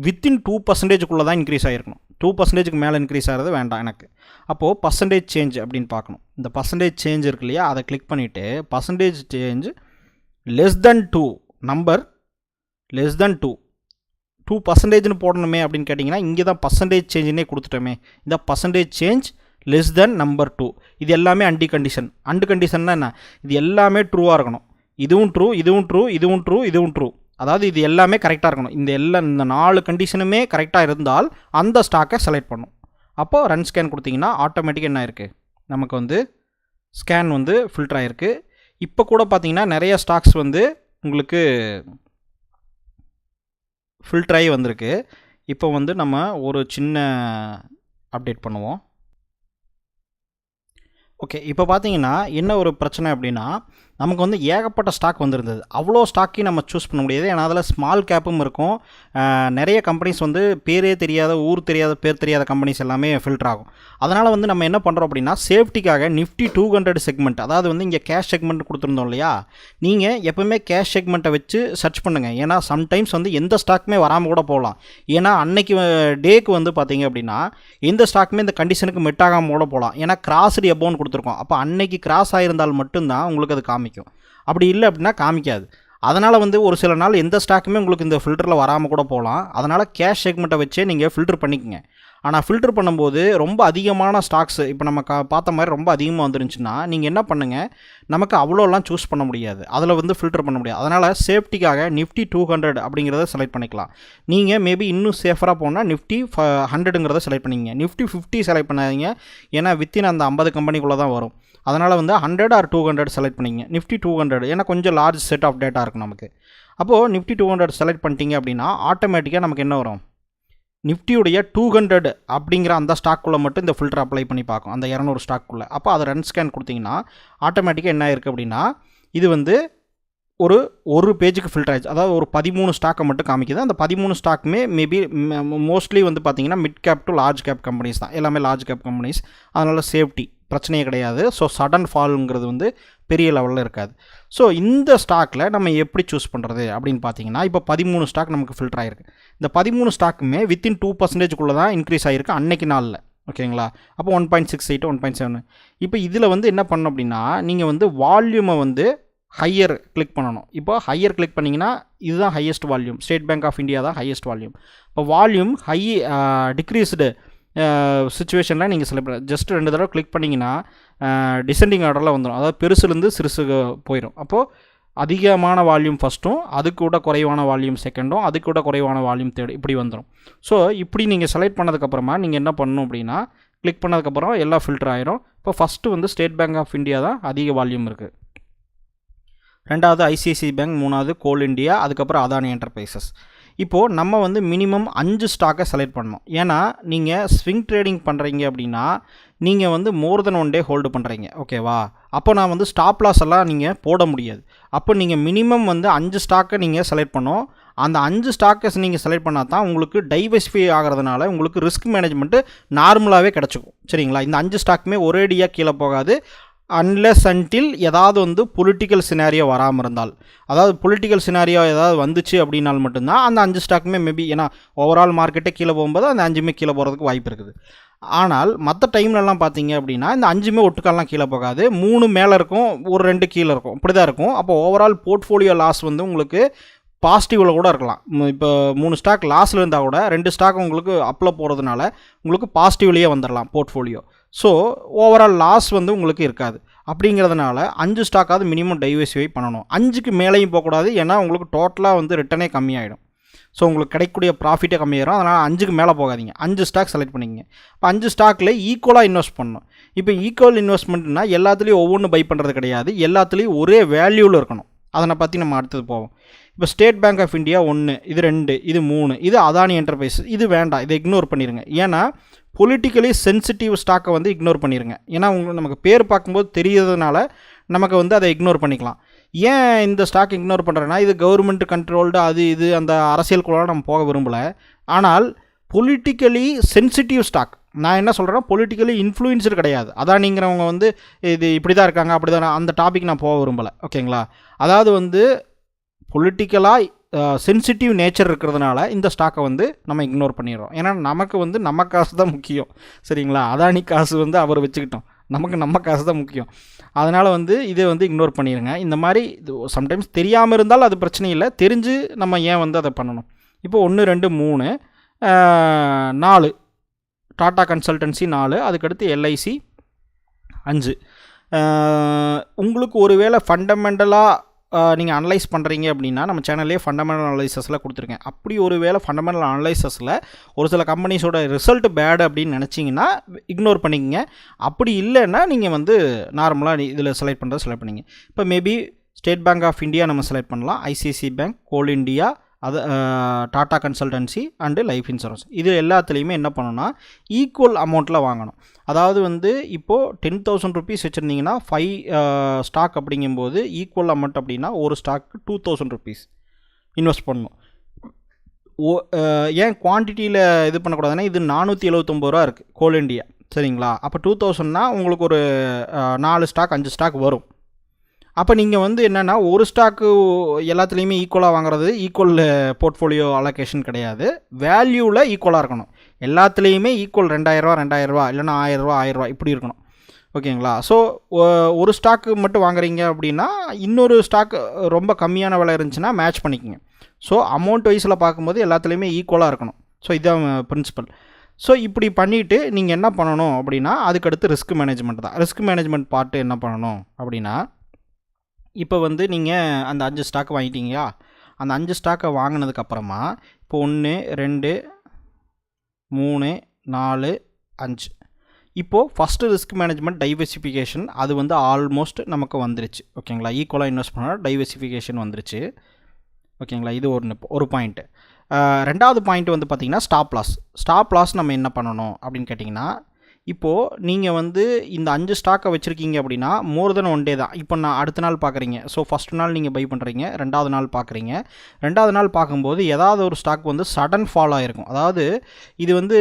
வித்தின் 2%க்குள்ளே தான் இன்க்ரீஸ் ஆகிருக்கணும். 2%க்கு மேலே இன்க்ரீஸ் ஆகிறது வேண்டாம் எனக்கு. அப்போது பர்சன்டேஜ் சேஞ்ச் அப்படின்னு பார்க்கணும். இந்த பர்சன்டேஜ் சேஞ்ச் இருக்கு இல்லையா, அதை கிளிக் பண்ணிவிட்டு percentage change less than 2 number less than 2% போடணுமே அப்படின்னு கேட்டிங்கன்னா இங்கே தான் பர்சன்டேஜ் சேஞ்சுன்னே கொடுத்துட்டோமே. இந்த percentage change less than number 2 இது எல்லாமே அண்டு கண்டிஷன்னா என்ன, இது எல்லாமே ட்ரூவாக இருக்கணும். இதுவும் ட்ரூ, இதுவும் ட்ரூ, இதுவும் ட்ரூ, இதுவும் ட்ரூ. அதாவது இது எல்லாமே கரெக்டாக இருக்கணும். இந்த 4 கண்டிஷனுமே கரெக்டாக இருந்தால் அந்த ஸ்டாக்கை செலக்ட் பண்ணும். அப்போது ரன் ஸ்கேன் கொடுத்தீங்கன்னா ஆட்டோமேட்டிக்காக என்ன இருக்குது, நமக்கு வந்து ஸ்கேன் வந்து ஃபில்டர் ஆகிருக்கு. இப்போ கூட பார்த்தீங்கன்னா நிறைய ஸ்டாக்ஸ் வந்து உங்களுக்கு ஃபில்டர் ஆகி வந்திருக்கு. இப்போ வந்து நம்ம ஒரு சின்ன அப்டேட் பண்ணுவோம். ஓகே, இப்போ பார்த்தீங்கன்னா என்ன ஒரு பிரச்சனை அப்படின்னா நமக்கு வந்து ஏகப்பட்ட ஸ்டாக் வந்திருந்தது. அவ்வளோ ஸ்டாக்கையும் நம்ம சூஸ் பண்ண முடியாது. ஏன்னா அதில் ஸ்மால் கேப்பும் இருக்கும். நிறைய கம்பெனிஸ் வந்து பேரே தெரியாத, ஊர் தெரியாத, பேர் தெரியாத கம்பெனிஸ் எல்லாமே ஃபில்டர் ஆகும். அதனால் வந்து நம்ம என்ன பண்ணுறோம் அப்படின்னா, சேஃப்டிக்காக நிஃப்டி 200 செக்மெண்ட், அதாவது வந்து இங்கே கேஷ் செக்மெண்ட் கொடுத்துருந்தோம் இல்லையா, நீங்கள் எப்போவுமே கேஷ் செக்மெண்ட்டை வச்சு சர்ச் பண்ணுங்கள். ஏன்னா சம்டைம்ஸ் வந்து எந்த ஸ்டாக்குமே வராமல் கூட போகலாம். ஏன்னா அன்னைக்கு டேக்கு வந்து பார்த்தீங்க அப்படின்னா எந்த ஸ்டாக்குமே இந்த கண்டிஷனுக்கு மெட் ஆகாமல் கூட போகலாம். ஏன்னா கிராஸ்டு எபோன்னு கொடுத்துருக்கோம். அப்போ அன்னைக்கு கிராஸ் ஆகிருந்தால் மட்டும்தான் உங்களுக்கு அது காமிக்கும். அப்படி இல்லை அப்படின்னா காமிக்காது. அதனால் வந்து ஒரு சில நாள் எந்த ஸ்டாக்குமே உங்களுக்கு இந்த ஃபில்டரில் வராமல் கூட போகலாம். அதனால் கேஷ் செக்மெண்ட்டை வச்சே நீங்கள் ஃபில்டர் பண்ணிக்கங்க. ஆனால் ஃபில்டர் பண்ணும்போது ரொம்ப அதிகமான ஸ்டாக்ஸ் இப்போ நம்ம பார்த்த மாதிரி ரொம்ப அதிகமாக வந்துருந்துச்சுன்னா நீங்கள் என்ன பண்ணுங்கள், நமக்கு அவ்வளோலாம் சூஸ் பண்ண முடியாது, அதில் வந்து ஃபில்டர் பண்ண முடியாது. அதனால் சேஃப்டிக்காக நிஃப்டி 200 அப்படிங்கிறத செலக்ட் பண்ணிக்கலாம். நீங்கள் மேபி இன்னும் சேஃபராக போனால் நிஃப்டி 100ங்கிறத செலக்ட் பண்ணிங்க. நிஃப்டி 50 செலக்ட் பண்ணாதீங்க, ஏன்னா வித்தின் அந்த 50 கம்பெனிக்குள்ளே தான் வரும். அதனால் வந்து 100 ஆர் 200 செலக்ட் பண்ணிங்க. நிஃப்டி 200 ஏன்னா கொஞ்சம் லார்ஜ் செட் ஆஃப் டேட்டா இருக்கும் நமக்கு. அப்போது நிஃப்டி 200 செலக்ட் பண்ணிட்டீங்க அப்படின்னா ஆட்டோமேட்டிக்காக நமக்கு என்ன வரும், நிஃப்டியுடைய 200 அப்படிங்கிற அந்த ஸ்டாக்குள்ளே மட்டும் இந்த ஃபில்டர் அப்ளை பண்ணி பார்க்கும், அந்த 200 ஸ்டாக்குள்ளே. அப்போ அதை ரன் ஸ்கேன் கொடுத்தீங்கன்னா ஆட்டோமேட்டிக்காக என்ன இருக்குது அப்படின்னா, இது வந்து ஒரு பேஜுக்கு ஃபில்டர் ஆயிடுச்சு. அதாவது ஒரு 13 ஸ்டாக்கை மட்டும் காமிக்குது. அந்த 13 ஸ்டாக்குமே மேபி மோஸ்ட்லி வந்து பார்த்திங்கன்னா mid cap to large cap companies தான், எல்லாமே லார்ஜ் கேப் கம்பெனிஸ். அதனால் சேஃப்டி பிரச்சனையே கிடையாது. ஸோ சடன் ஃபாலுங்கிறது வந்து பெரிய லெவலில் இருக்காது. ஸோ இந்த ஸ்டாக்கில் நம்ம எப்படி சூஸ் பண்ணுறது அப்படின்னு பார்த்தீங்கன்னா, இப்போ 13 ஸ்டாக் நமக்கு ஃபில்டர் ஆகிருக்கு. இந்த 13 ஸ்டாக்குமே வித்தின் 2% தான் இன்க்ரீஸ் ஆகிருக்கு அன்னைக்கு நாளில். ஓகேங்களா? அப்போ 1.68 1.7. இப்போ இதில் வந்து என்ன பண்ணணும் அப்படின்னா, நீங்கள் வந்து வால்யூமை வந்து ஹையர் கிளிக் பண்ணணும். இப்போ ஹையர் கிளிக் பண்ணிங்கன்னா இதுதான் highest volume. State Bank of India தான் ஹையஸ்ட் வால்யூம். இப்போ வால்யூம் டிக்ரீஸ்டு சிச்சுவேஷனில் நீங்கள் செலக்ட் ஜஸ்ட் 2 தடவை கிளிக் பண்ணிங்கன்னா டிசெண்டிங் ஆர்டரில் வந்துடும். அதாவது பெருசுலேருந்து சிறுசுக்கு போயிடும். அப்போது அதிகமான வால்யூம் ஃபஸ்ட்டும், அதுக்கு கூட குறைவான வால்யூம் செகண்டும், அதுக்கு கூட குறைவான வால்யூம் தேர்டு, இப்படி வந்துடும். ஸோ இப்படி நீங்கள் செலக்ட் பண்ணதுக்கப்புறமா நீங்கள் என்ன பண்ணணும் அப்படின்னா, கிளிக் பண்ணதுக்கப்புறம் எல்லாம் ஃபில்டர் ஆயிரும். இப்போ ஃபஸ்ட்டு வந்து ஸ்டேட் பேங்க் ஆஃப் இந்தியா தான் அதிக வால்யூம் இருக்குது. ரெண்டாவது ஐசிஐசிஐ பேங்க், மூணாவது கோல் இண்டியா, அதுக்கப்புறம் அதானி என்டர்பிரைசஸ். இப்போது நம்ம வந்து மினிமம் 5 ஸ்டாக்கை செலக்ட் பண்ணணும். ஏன்னா நீங்கள் ஸ்விங் ட்ரேடிங் பண்ணுறீங்க அப்படின்னா நீங்கள் வந்து மோர் தென் 1 டே ஹோல்டு பண்ணுறீங்க. ஓகேவா? அப்போ நான் வந்து ஸ்டாப் லாஸ் எல்லாம் நீங்கள் போட முடியாது. அப்போ நீங்கள் மினிமம் வந்து 5 ஸ்டாக்கை நீங்கள் செலக்ட் பண்ணணும். அந்த 5 ஸ்டாக்கஸ் நீங்கள் செலக்ட் பண்ணால் தான் உங்களுக்கு டைவர்சிஃபை ஆகிறதுனால உங்களுக்கு ரிஸ்க் மேனேஜ்மெண்ட்டு நார்மலாகவே கிடச்சிக்கும். சரிங்களா? இந்த 5 ஸ்டாக்குமே ஒரேடியாக கீழே போகாது. அன்லெஸ் அன்டில் ஏதாவது வந்து பொலிட்டிக்கல் சினாரியோ வராமல் இருந்தால், அதாவது பொலிட்டிக்கல் சினாரியோ ஏதாவது வந்துச்சு அப்படின்னால் மட்டும்தான் அந்த 5 ஸ்டாக்குமே மேபி, ஏன்னா ஓவரால் மார்க்கெட்டே கீழே போகும்போது அந்த 5மே கீழே போகிறதுக்கு வாய்ப்பு இருக்குது. ஆனால் மற்ற டைம்லலாம் பார்த்தீங்க அப்படின்னா இந்த 5மே ஒட்டுக்காலாம் கீழே போகாது. 3 மேலே இருக்கும், ஒரு 2 கீழே இருக்கும், இப்படி தான் இருக்கும். அப்போ ஓவரால் போர்ட்ஃபோலியோ லாஸ் வந்து உங்களுக்கு பாசிட்டிவில் கூட இருக்கலாம். இப்போ 3 ஸ்டாக் லாஸில் இருந்தால் கூட 2 ஸ்டாக் உங்களுக்கு அப்பில் போகிறதுனால உங்களுக்கு பாசிட்டிவ்லேயே வந்துடலாம் போர்ட்ஃபோலியோ. ஸோ ஓவரால் லாஸ் வந்து உங்களுக்கு இருக்காது. அப்படிங்கிறதுனால 5 ஸ்டாக்காவது மினிமம் டைவர்சிஃபை பண்ணணும். 5க்கு மேலேயும் போகக்கூடாது, ஏன்னா உங்களுக்கு டோட்டலாக வந்து ரிட்டனே கம்மியாகிடும். ஸோ உங்களுக்கு கிடைக்கக்கூடிய ப்ராஃபிட்டே கம்மியாயிடும். அதனால் 5க்கு மேலே போகாதீங்க. 5 ஸ்டாக் செலக்ட் பண்ணிங்க. இப்போ 5 ஸ்டாக்கில் ஈக்குவலாக இன்வெஸ்ட் பண்ணணும். இப்போ ஈக்குவல் இன்வெஸ்ட்மெண்ட்னா எல்லாத்துலேயும் ஒவ்வொன்று பை பண்ணுறது கிடையாது, எல்லாத்துலேயும் ஒரே வேல்யூவில் இருக்கணும். அதனை பற்றி நம்ம அடுத்தது போவோம். இப்போ ஸ்டேட் பேங்க் ஆஃப் இந்தியா 1, இது 2, இது 3, இது அதானி என்டர்பிரைஸ், இது வேண்டாம், இதை இக்னோர் பண்ணிடுங்க. ஏன்னா பொலிட்டிக்கலி சென்சிட்டிவ் ஸ்டாக்கை வந்து இக்னோர் பண்ணிடுங்க. ஏன்னா நமக்கு பேர் பார்க்கும்போது தெரியறதுனால நமக்கு வந்து அதை இக்னோர் பண்ணிக்கலாம். ஏன் இந்த ஸ்டாக் இக்னோர் பண்ணுறேன்னா, இது கவர்மெண்ட் கண்ட்ரோல்டு, அது இது அந்த அரசியலுக்குள்ள நம்ம போக விரும்பலை. ஆனால் பொலிட்டிக்கலி சென்சிட்டிவ் ஸ்டாக், நான் என்ன சொல்கிறேன்னா பொலிட்டிக்கலி இன்ஃப்ளூயன்ஸர் கிடையாது. அதானிங்கிறவங்க வந்து இது இப்படி தான் இருக்காங்க, அப்படி தான், அந்த டாபிக் நான் போக விரும்பலை. ஓகேங்களா? அதாவது வந்து பொலிட்டிக்கலாக சென்சிட்டிவ் நேச்சர் இருக்கிறதுனால இந்த ஸ்டாக்கை வந்து நம்ம இக்னோர் பண்ணிடுறோம். ஏன்னா நமக்கு வந்து நம்ம காசு தான் முக்கியம். சரிங்களா? அதானி காசு வந்து அவர் வச்சுக்கிட்டோம், நமக்கு நம்ம காசு தான் முக்கியம். அதனால் வந்து இதை வந்து இக்னோர் பண்ணிடுங்க. இந்த மாதிரி இது சம்டைம்ஸ் தெரியாமல் இருந்தால் அது பிரச்சனை இல்லை, தெரிஞ்சு நம்ம ஏன் வந்து அதை பண்ணணும். இப்போ 1 2 3 4 டாடா கன்சல்டன்சி 4, அதுக்கடுத்து எல்ஐசி 5. உங்களுக்கு ஒரு வேளை ஃபண்டமெண்டலாக நீங்கள் அனலைஸ் பண்ணுறீங்க அப்படின்னா நம்ம சேனல்லே ஃபண்டமெண்டல் அனலைசஸில் கொடுத்துருக்கேன். அப்படி ஒரு வேளை ஃபண்டமெண்டல் அனலைசஸில் ஒரு சில கம்பெனிஸோட ரிசல்ட் பேடு அப்படின்னு நினச்சிங்கன்னா இக்னோர் பண்ணிக்கங்க. அப்படி இல்லைன்னா நீங்கள் வந்து நார்மலாக இதில் செலக்ட் பண்ணுறது செலக்ட் பண்ணிங்க. இப்போ maybe State Bank of India நம்ம செலக்ட் பண்ணலாம், ஐசிஐசிஐ பேங்க், கோல் இண்டியா, அது Tata Consultancy and life insurance இது எல்லாத்துலேயுமே என்ன பண்ணணும்னா ஈக்குவல் அமௌண்ட்டில் வாங்கணும். அதாவது வந்து இப்போது 10,000 rupees வச்சுருந்தீங்கன்னா 5 ஸ்டாக் அப்படிங்கும்போது ஈக்குவல் அமௌண்ட் அப்படின்னா ஒரு ஸ்டாக்கு 2,000 rupees இன்வெஸ்ட் பண்ணணும். ஏன் குவான்டிட்டியில் இது பண்ணக்கூடாதுன்னா இது 479 ரூபா இருக்குது கோல் இண்டியா சரிங்களா. அப்போ 2,000னா உங்களுக்கு ஒரு 4 ஸ்டாக் 5 ஸ்டாக் வரும். அப்போ நீங்கள் வந்து என்னென்னா ஒரு ஸ்டாக்கு எல்லாத்துலேயுமே ஈக்குவலாக வாங்குறது ஈக்குவல் போர்ட்ஃபோலியோ அலோகேஷன் கிடையாது. வேல்யூவில் ஈக்குவலாக இருக்கணும். எல்லாத்துலேயுமே ஈக்குவல் 2,000 ரூபா இல்லைனா 1,000 ரூபா இப்படி இருக்கணும் ஓகேங்களா. ஸோ ஒரு ஸ்டாக்கு மட்டும் வாங்குறீங்க அப்படின்னா இன்னொரு ஸ்டாக் ரொம்ப கம்மியான விலை இருந்துச்சுன்னா மேட்ச் பண்ணிக்கோங்க. ஸோ அமௌண்ட் வைஸில் பார்க்கும்போது எல்லாத்துலேயுமே ஈக்குவலாக இருக்கணும். ஸோ இதுதான் பிரின்சிபல். ஸோ இப்படி பண்ணிவிட்டு நீங்கள் என்ன பண்ணணும் அப்படின்னா அதுக்கடுத்து ரிஸ்க் மேனேஜ்மெண்ட் தான். ரிஸ்க் மேனேஜ்மெண்ட் பார்ட்டு என்ன பண்ணணும் அப்படின்னா இப்போ வந்து நீங்கள் அந்த 5 ஸ்டாக் வாங்கிட்டீங்களா, அந்த 5 ஸ்டாக்கை வாங்கினதுக்கப்புறமா இப்போ 1 2 3 4 5 இப்போது ஃபஸ்ட்டு ரிஸ்க் மேனேஜ்மெண்ட் டைவர்சிஃபிகேஷன் அது வந்து ஆல்மோஸ்ட் நமக்கு வந்துருச்சு ஓகேங்களா. ஈக்குவலாக இன்வெஸ்ட் பண்ணால் டைவர்சிஃபிகேஷன் வந்துருச்சு ஓகேங்களா. இது ஒரு பாயிண்ட்டு. ரெண்டாவது பாயிண்ட் வந்து பார்த்திங்கன்னா ஸ்டாப் லாஸ் நம்ம என்ன பண்ணணும் அப்படின்னு கேட்டிங்கன்னா இப்போது நீங்கள் வந்து இந்த 5 ஸ்டாக்கை வச்சுருக்கீங்க அப்படின்னா மோர் தென் 1 டே தான். இப்போ நான் அடுத்த நாள் பார்க்குறீங்க. ஸோ ஃபஸ்ட்டு நாள் நீங்கள் பை பண்ணுறீங்க, 2வது நாள் பார்க்குறீங்க. 2வது நாள் பார்க்கும்போது ஏதாவது ஒரு ஸ்டாக் வந்து சடன் ஃபால் ஆகிருக்கும். அதாவது இது வந்து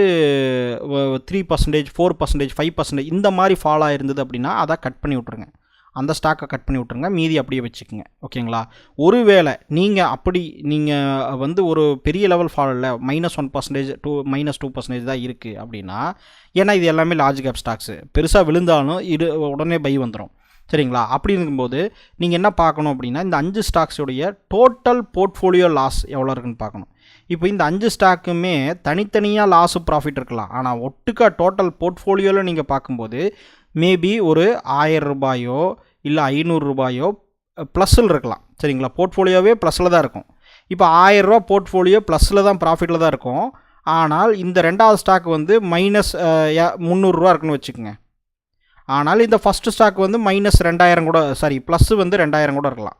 3%, 4%, 5% இந்த மாதிரி ஃபால் ஆகிருந்தது அப்படின்னா அதை கட் பண்ணி விட்ருங்க. அந்த ஸ்டாக்கை கட் பண்ணி விட்ருங்க, மீதி அப்படியே வச்சுக்கோங்க ஓகேங்களா. ஒருவேளை நீங்கள் வந்து ஒரு பெரிய லெவல் ஃபால் இல்லை, -1% -2% தான் இருக்குது அப்படின்னா, ஏன்னா இது எல்லாமே லார்ஜ் கேப் ஸ்டாக்ஸு பெருசாக விழுந்தாலும் உடனே பை வந்துடும் சரிங்களா. அப்படி இருக்கும்போது நீங்கள் என்ன பார்க்கணும் அப்படின்னா இந்த 5 ஸ்டாக்ஸுடைய டோட்டல் போர்ட்ஃபோலியோ லாஸ் எவ்வளோ இருக்குன்னு பார்க்கணும். இப்போ இந்த 5 ஸ்டாக்குமே தனித்தனியாக லாஸு ப்ராஃபிட் இருக்கலாம். ஆனால் ஒட்டுக்கா டோட்டல் போர்ட்ஃபோலியோவில் நீங்கள் பார்க்கும்போது மேபி ஒரு 1,000 ரூபாயோ இல்லை 500 ரூபாயோ ப்ளஸ்ஸில் இருக்கலாம் சரிங்களா. போர்ட்ஃபோலியோவே ப்ளஸில் தான் இருக்கும். இப்போ 1000 ரூபா போர்ட்ஃபோலியோ ப்ளஸில் தான் ப்ராஃபிட்டில் தான் இருக்கும். ஆனால் இந்த 2வது ஸ்டாக் வந்து -300 ரூபா இருக்குன்னு வச்சுக்கோங்க. ஆனால் இந்த ஃபஸ்ட்டு ஸ்டாக் வந்து -2,000 கூட ப்ளஸ் வந்து 2,000 கூட இருக்கலாம்.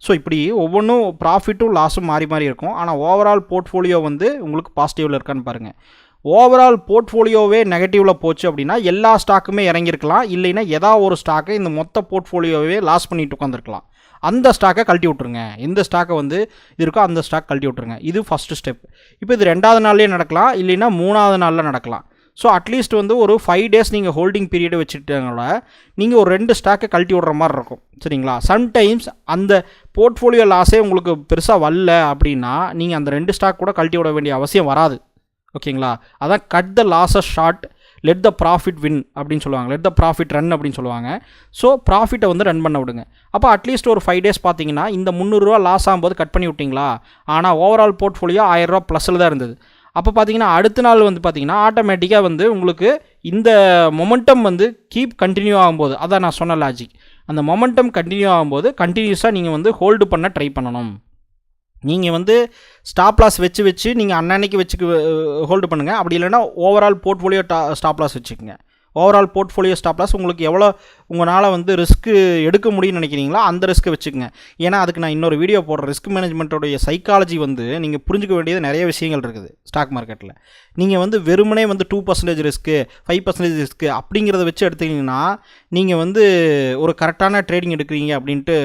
ஸோ இப்படி ஒவ்வொன்றும் ப்ராஃபிட்டும் லாஸும் மாறி மாறி இருக்கும். ஆனால் ஓவரால் போர்ட்ஃபோலியோ வந்து உங்களுக்கு பாசிட்டிவில் இருக்கான்னு பாருங்கள். ஓவரால் போர்ட்ஃபோலியோவே நெகட்டிவில் போச்சு அப்படின்னா எல்லா ஸ்டாக்குமே இறங்கியிருக்கலாம், இல்லைன்னா ஏதாவது ஒரு ஸ்டாக்கை இந்த மொத்த போர்ட்ஃபோலியோவே லாஸ் பண்ணிட்டு உட்காந்துருக்கலாம். அந்த ஸ்டாக்கை கழட்டி விட்ருங்க. எந்த ஸ்டாக்கை வந்து இருக்கோ அந்த ஸ்டாக் கழட்டி விட்ருங்க. இது ஃபஸ்ட்டு ஸ்டெப். இப்போ இது 2வது நாள்லேயே நடக்கலாம், இல்லைன்னா 3வது நாளில் நடக்கலாம். ஸோ அட்லீஸ்ட் வந்து ஒரு 5 days நீங்கள் ஹோல்டிங் பீரியடை வச்சுட்டாங்கள நீங்கள் ஒரு 2 ஸ்டாக்கை கழட்டி விட்ற மாதிரி இருக்கும் சரிங்களா. சம்டைம்ஸ் அந்த போர்ட்ஃபோலியோ லாஸே உங்களுக்கு பெருசாக வரல அப்படின்னா நீங்கள் அந்த 2 ஸ்டாக் கூட கழட்டி விட வேண்டிய அவசியம் வராது ஓகேங்களா. அதான் cut the losses short let the profit win அப்படின்னு சொல்லுவாங்க, லெட் த ப்ராஃபிட் ரன் அப்படின்னு சொல்லுவாங்க. ஸோ ப்ராஃபிட்டை வந்து ரன் பண்ண விடுங்க. அப்போ அட்லீஸ்ட் ஒரு 5 days பார்த்தீங்கன்னா இந்த 300 ரூபா லாஸ் ஆகும்போது கட் பண்ணி விட்டிங்களா, ஆனால் ஓவரால் போர்ட்ஃபோலியோ 1000 ரூபா ப்ளஸில் தான் இருந்தது. அப்போ பார்த்தீங்கன்னா அடுத்த நாள் வந்து பார்த்தீங்கன்னா ஆட்டோமேட்டிக்காக வந்து உங்களுக்கு இந்த மொமெண்டம் வந்து கீப் கண்டினியூ ஆகும்போது, அதான் நான் சொன்ன லாஜிக், அந்த மொமெண்டம் கண்டினியூ ஆகும்போது கண்டினியூஸாக நீங்கள் வந்து ஹோல்டு பண்ண ட்ரை பண்ணணும். நீங்கள் வந்து ஸ்டாப் லாஸ் வச்சு நீங்கள் அன்னன்னைக்கு ஹோல்டு பண்ணுங்கள். அப்படி இல்லைன்னா ஓவரால் போர்ட்ஃபோலியோ ஸ்டாப் லாஸ் வச்சுக்கோங்க. ஓவரால் போர்ட்ஃபோலியோ ஸ்டாப் லாஸ் உங்களுக்கு எவ்வளோ உங்களால் வந்து ரிஸ்க்கு எடுக்க முடியும்னு நினைக்கிறீங்களோ அந்த ரிஸ்க்கு வச்சுக்கோங்க. ஏன்னா அதுக்கு நான் இன்னொரு வீடியோ போடுறேன். ரிஸ்க் மேனேஜ்மெண்ட்டோடைய சைக்காலஜி வந்து நீங்கள் புரிஞ்சுக்க வேண்டியது நிறைய விஷயங்கள் இருக்குது ஸ்டாக் மார்க்கெட்டில். நீங்கள் வந்து வெறுமனே வந்து 2% ரிஸ்க்கு 5% ரிஸ்க்கு அப்படிங்கிறத வச்சு எடுத்தீங்கன்னா நீங்கள் வந்து ஒரு கரெக்டான ட்ரேடிங் எடுக்கிறீங்க அப்படின்ட்டு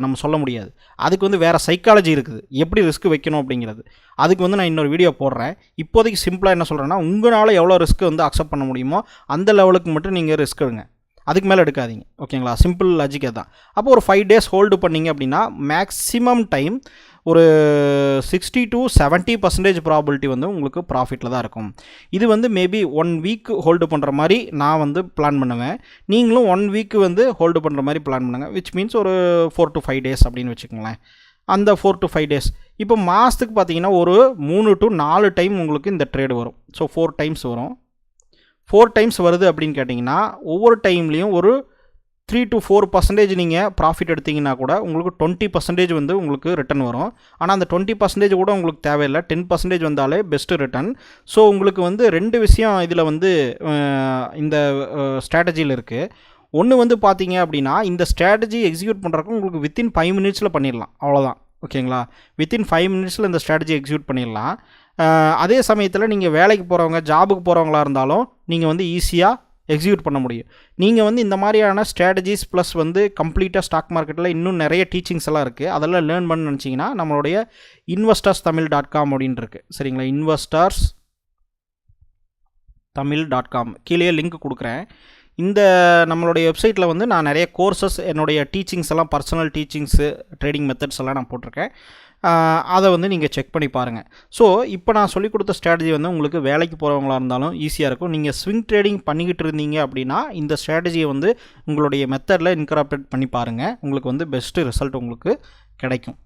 நம்ம சொல்ல முடியாது. அதுக்கு வந்து வேறு சைக்காலஜி இருக்குது, எப்படி ரிஸ்க் வைக்கணும் அப்படிங்கிறது. அதுக்கு வந்து நான் இன்னொரு வீடியோ போடுறேன். இப்போதைக்கு சிம்பிளாக என்ன சொல்கிறேன்னா உங்களால் எவ்வளோ ரிஸ்க்கு வந்து அக்செப்ட் பண்ண முடியுமோ அந்த லெவலுக்கு மட்டும் நீங்கள் ரிஸ்க் எடுங்க, அதுக்கு மேலே எடுக்காதீங்க ஓகேங்களா. சிம்பிள் லாஜிக்கே தான். அப்போ ஒரு 5 days ஹோல்டு பண்ணிங்க அப்படின்னா மேக்ஸிமம் டைம் ஒரு 60 to 70% ப்ராபிலிட்டி வந்து உங்களுக்கு ப்ராஃபிட்டில் தான் இருக்கும். இது வந்து மேபி 1 week ஹோல்டு பண்ணுற மாதிரி நான் வந்து பிளான் பண்ணுவேன். நீங்களும் 1 week வந்து ஹோல்டு பண்ணுற மாதிரி பிளான் பண்ணுங்கள். விச் மீன்ஸ் ஒரு 4 to 5 days அப்படின்னு வச்சுக்கோங்களேன். அந்த 4 to 5 days இப்போ மாதத்துக்கு பார்த்தீங்கன்னா ஒரு 3 to 4 டைம் உங்களுக்கு இந்த ட்ரேடு வரும். ஸோ 4 times வரும். 4 times வருது அப்படின்னு கேட்டிங்கன்னா ஒவ்வொரு டைம்லேயும் ஒரு 3 to 4% நீங்கள் ப்ராஃபிட் எடுத்திங்கன்னா கூட உங்களுக்கு 20% வந்து உங்களுக்கு ரிட்டன் வரும். ஆனால் அந்த 20% கூட உங்களுக்கு தேவையில்லை, 10% வந்தாலே பெஸ்ட்டு ரிட்டன். ஸோ உங்களுக்கு வந்து 2 விஷயம் இதில் வந்து இந்த ஸ்ட்ராட்டஜியில் இருக்குது. ஒன்று வந்து பார்த்தீங்க அப்படின்னா இந்த ஸ்ட்ராட்டஜி எக்ஸிக்யூட் பண்ணுறதுக்கு உங்களுக்கு வித்தின் 5 minutes பண்ணிடலாம், அவ்வளோதான் ஓகேங்களா. வித்தின் 5 மினிட்ஸில் இந்த ஸ்ட்ராட்டஜி எக்ஸிக்யூட் பண்ணிடலாம். அதே சமயத்தில் நீங்கள் வேலைக்கு போகிறவங்க, ஜாபுக்கு போகிறவங்களா இருந்தாலும் நீங்கள் வந்து ஈஸியாக எக்ஸிக்யூட் பண்ண முடியும். நீங்கள் வந்து இந்த மாதிரியான ஸ்ட்ராட்டஜிஸ் ப்ளஸ் வந்து கம்ப்ளீட்டாக ஸ்டாக் மார்க்கெட்டில் இன்னும் நிறைய டீச்சிங்ஸ் எல்லாம் இருக்குது. அதெல்லாம் லேர்ன் பண்ண நினச்சிங்கன்னா நம்மளுடைய investorsthamil.com அப்படின்னு இருக்குது. சரிங்களா. investorsthamil.com கீழே லிங்க் கொடுக்குறேன். இந்த நம்மளுடைய வெப்சைட்டில் வந்து நான் நிறைய கோர்சஸ், என்னுடைய டீச்சிங்ஸ் எல்லாம், பர்சனல் டீச்சிங்ஸு, ட்ரேடிங் மெத்தட்ஸ் எல்லாம் நான் போட்டிருக்கேன். அதை வந்து நீங்கள் செக் பண்ணி பாருங்கள். ஸோ இப்போ நான் சொல்லிக் கொடுத்த ஸ்ட்ராட்டஜி வந்து உங்களுக்கு வேலைக்கு போகிறவங்களா இருந்தாலும் ஈஸியாக இருக்கும். நீங்கள் ஸ்விங் ட்ரேடிங் பண்ணிக்கிட்டு இருந்தீங்க அப்படின்னா இந்த ஸ்ட்ராட்டஜியை வந்து உங்களுடைய மெத்தடில் இன்கார்பரேட் பண்ணி பாருங்கள். உங்களுக்கு வந்து பெஸ்ட்டு ரிசல்ட் உங்களுக்கு கிடைக்கும்.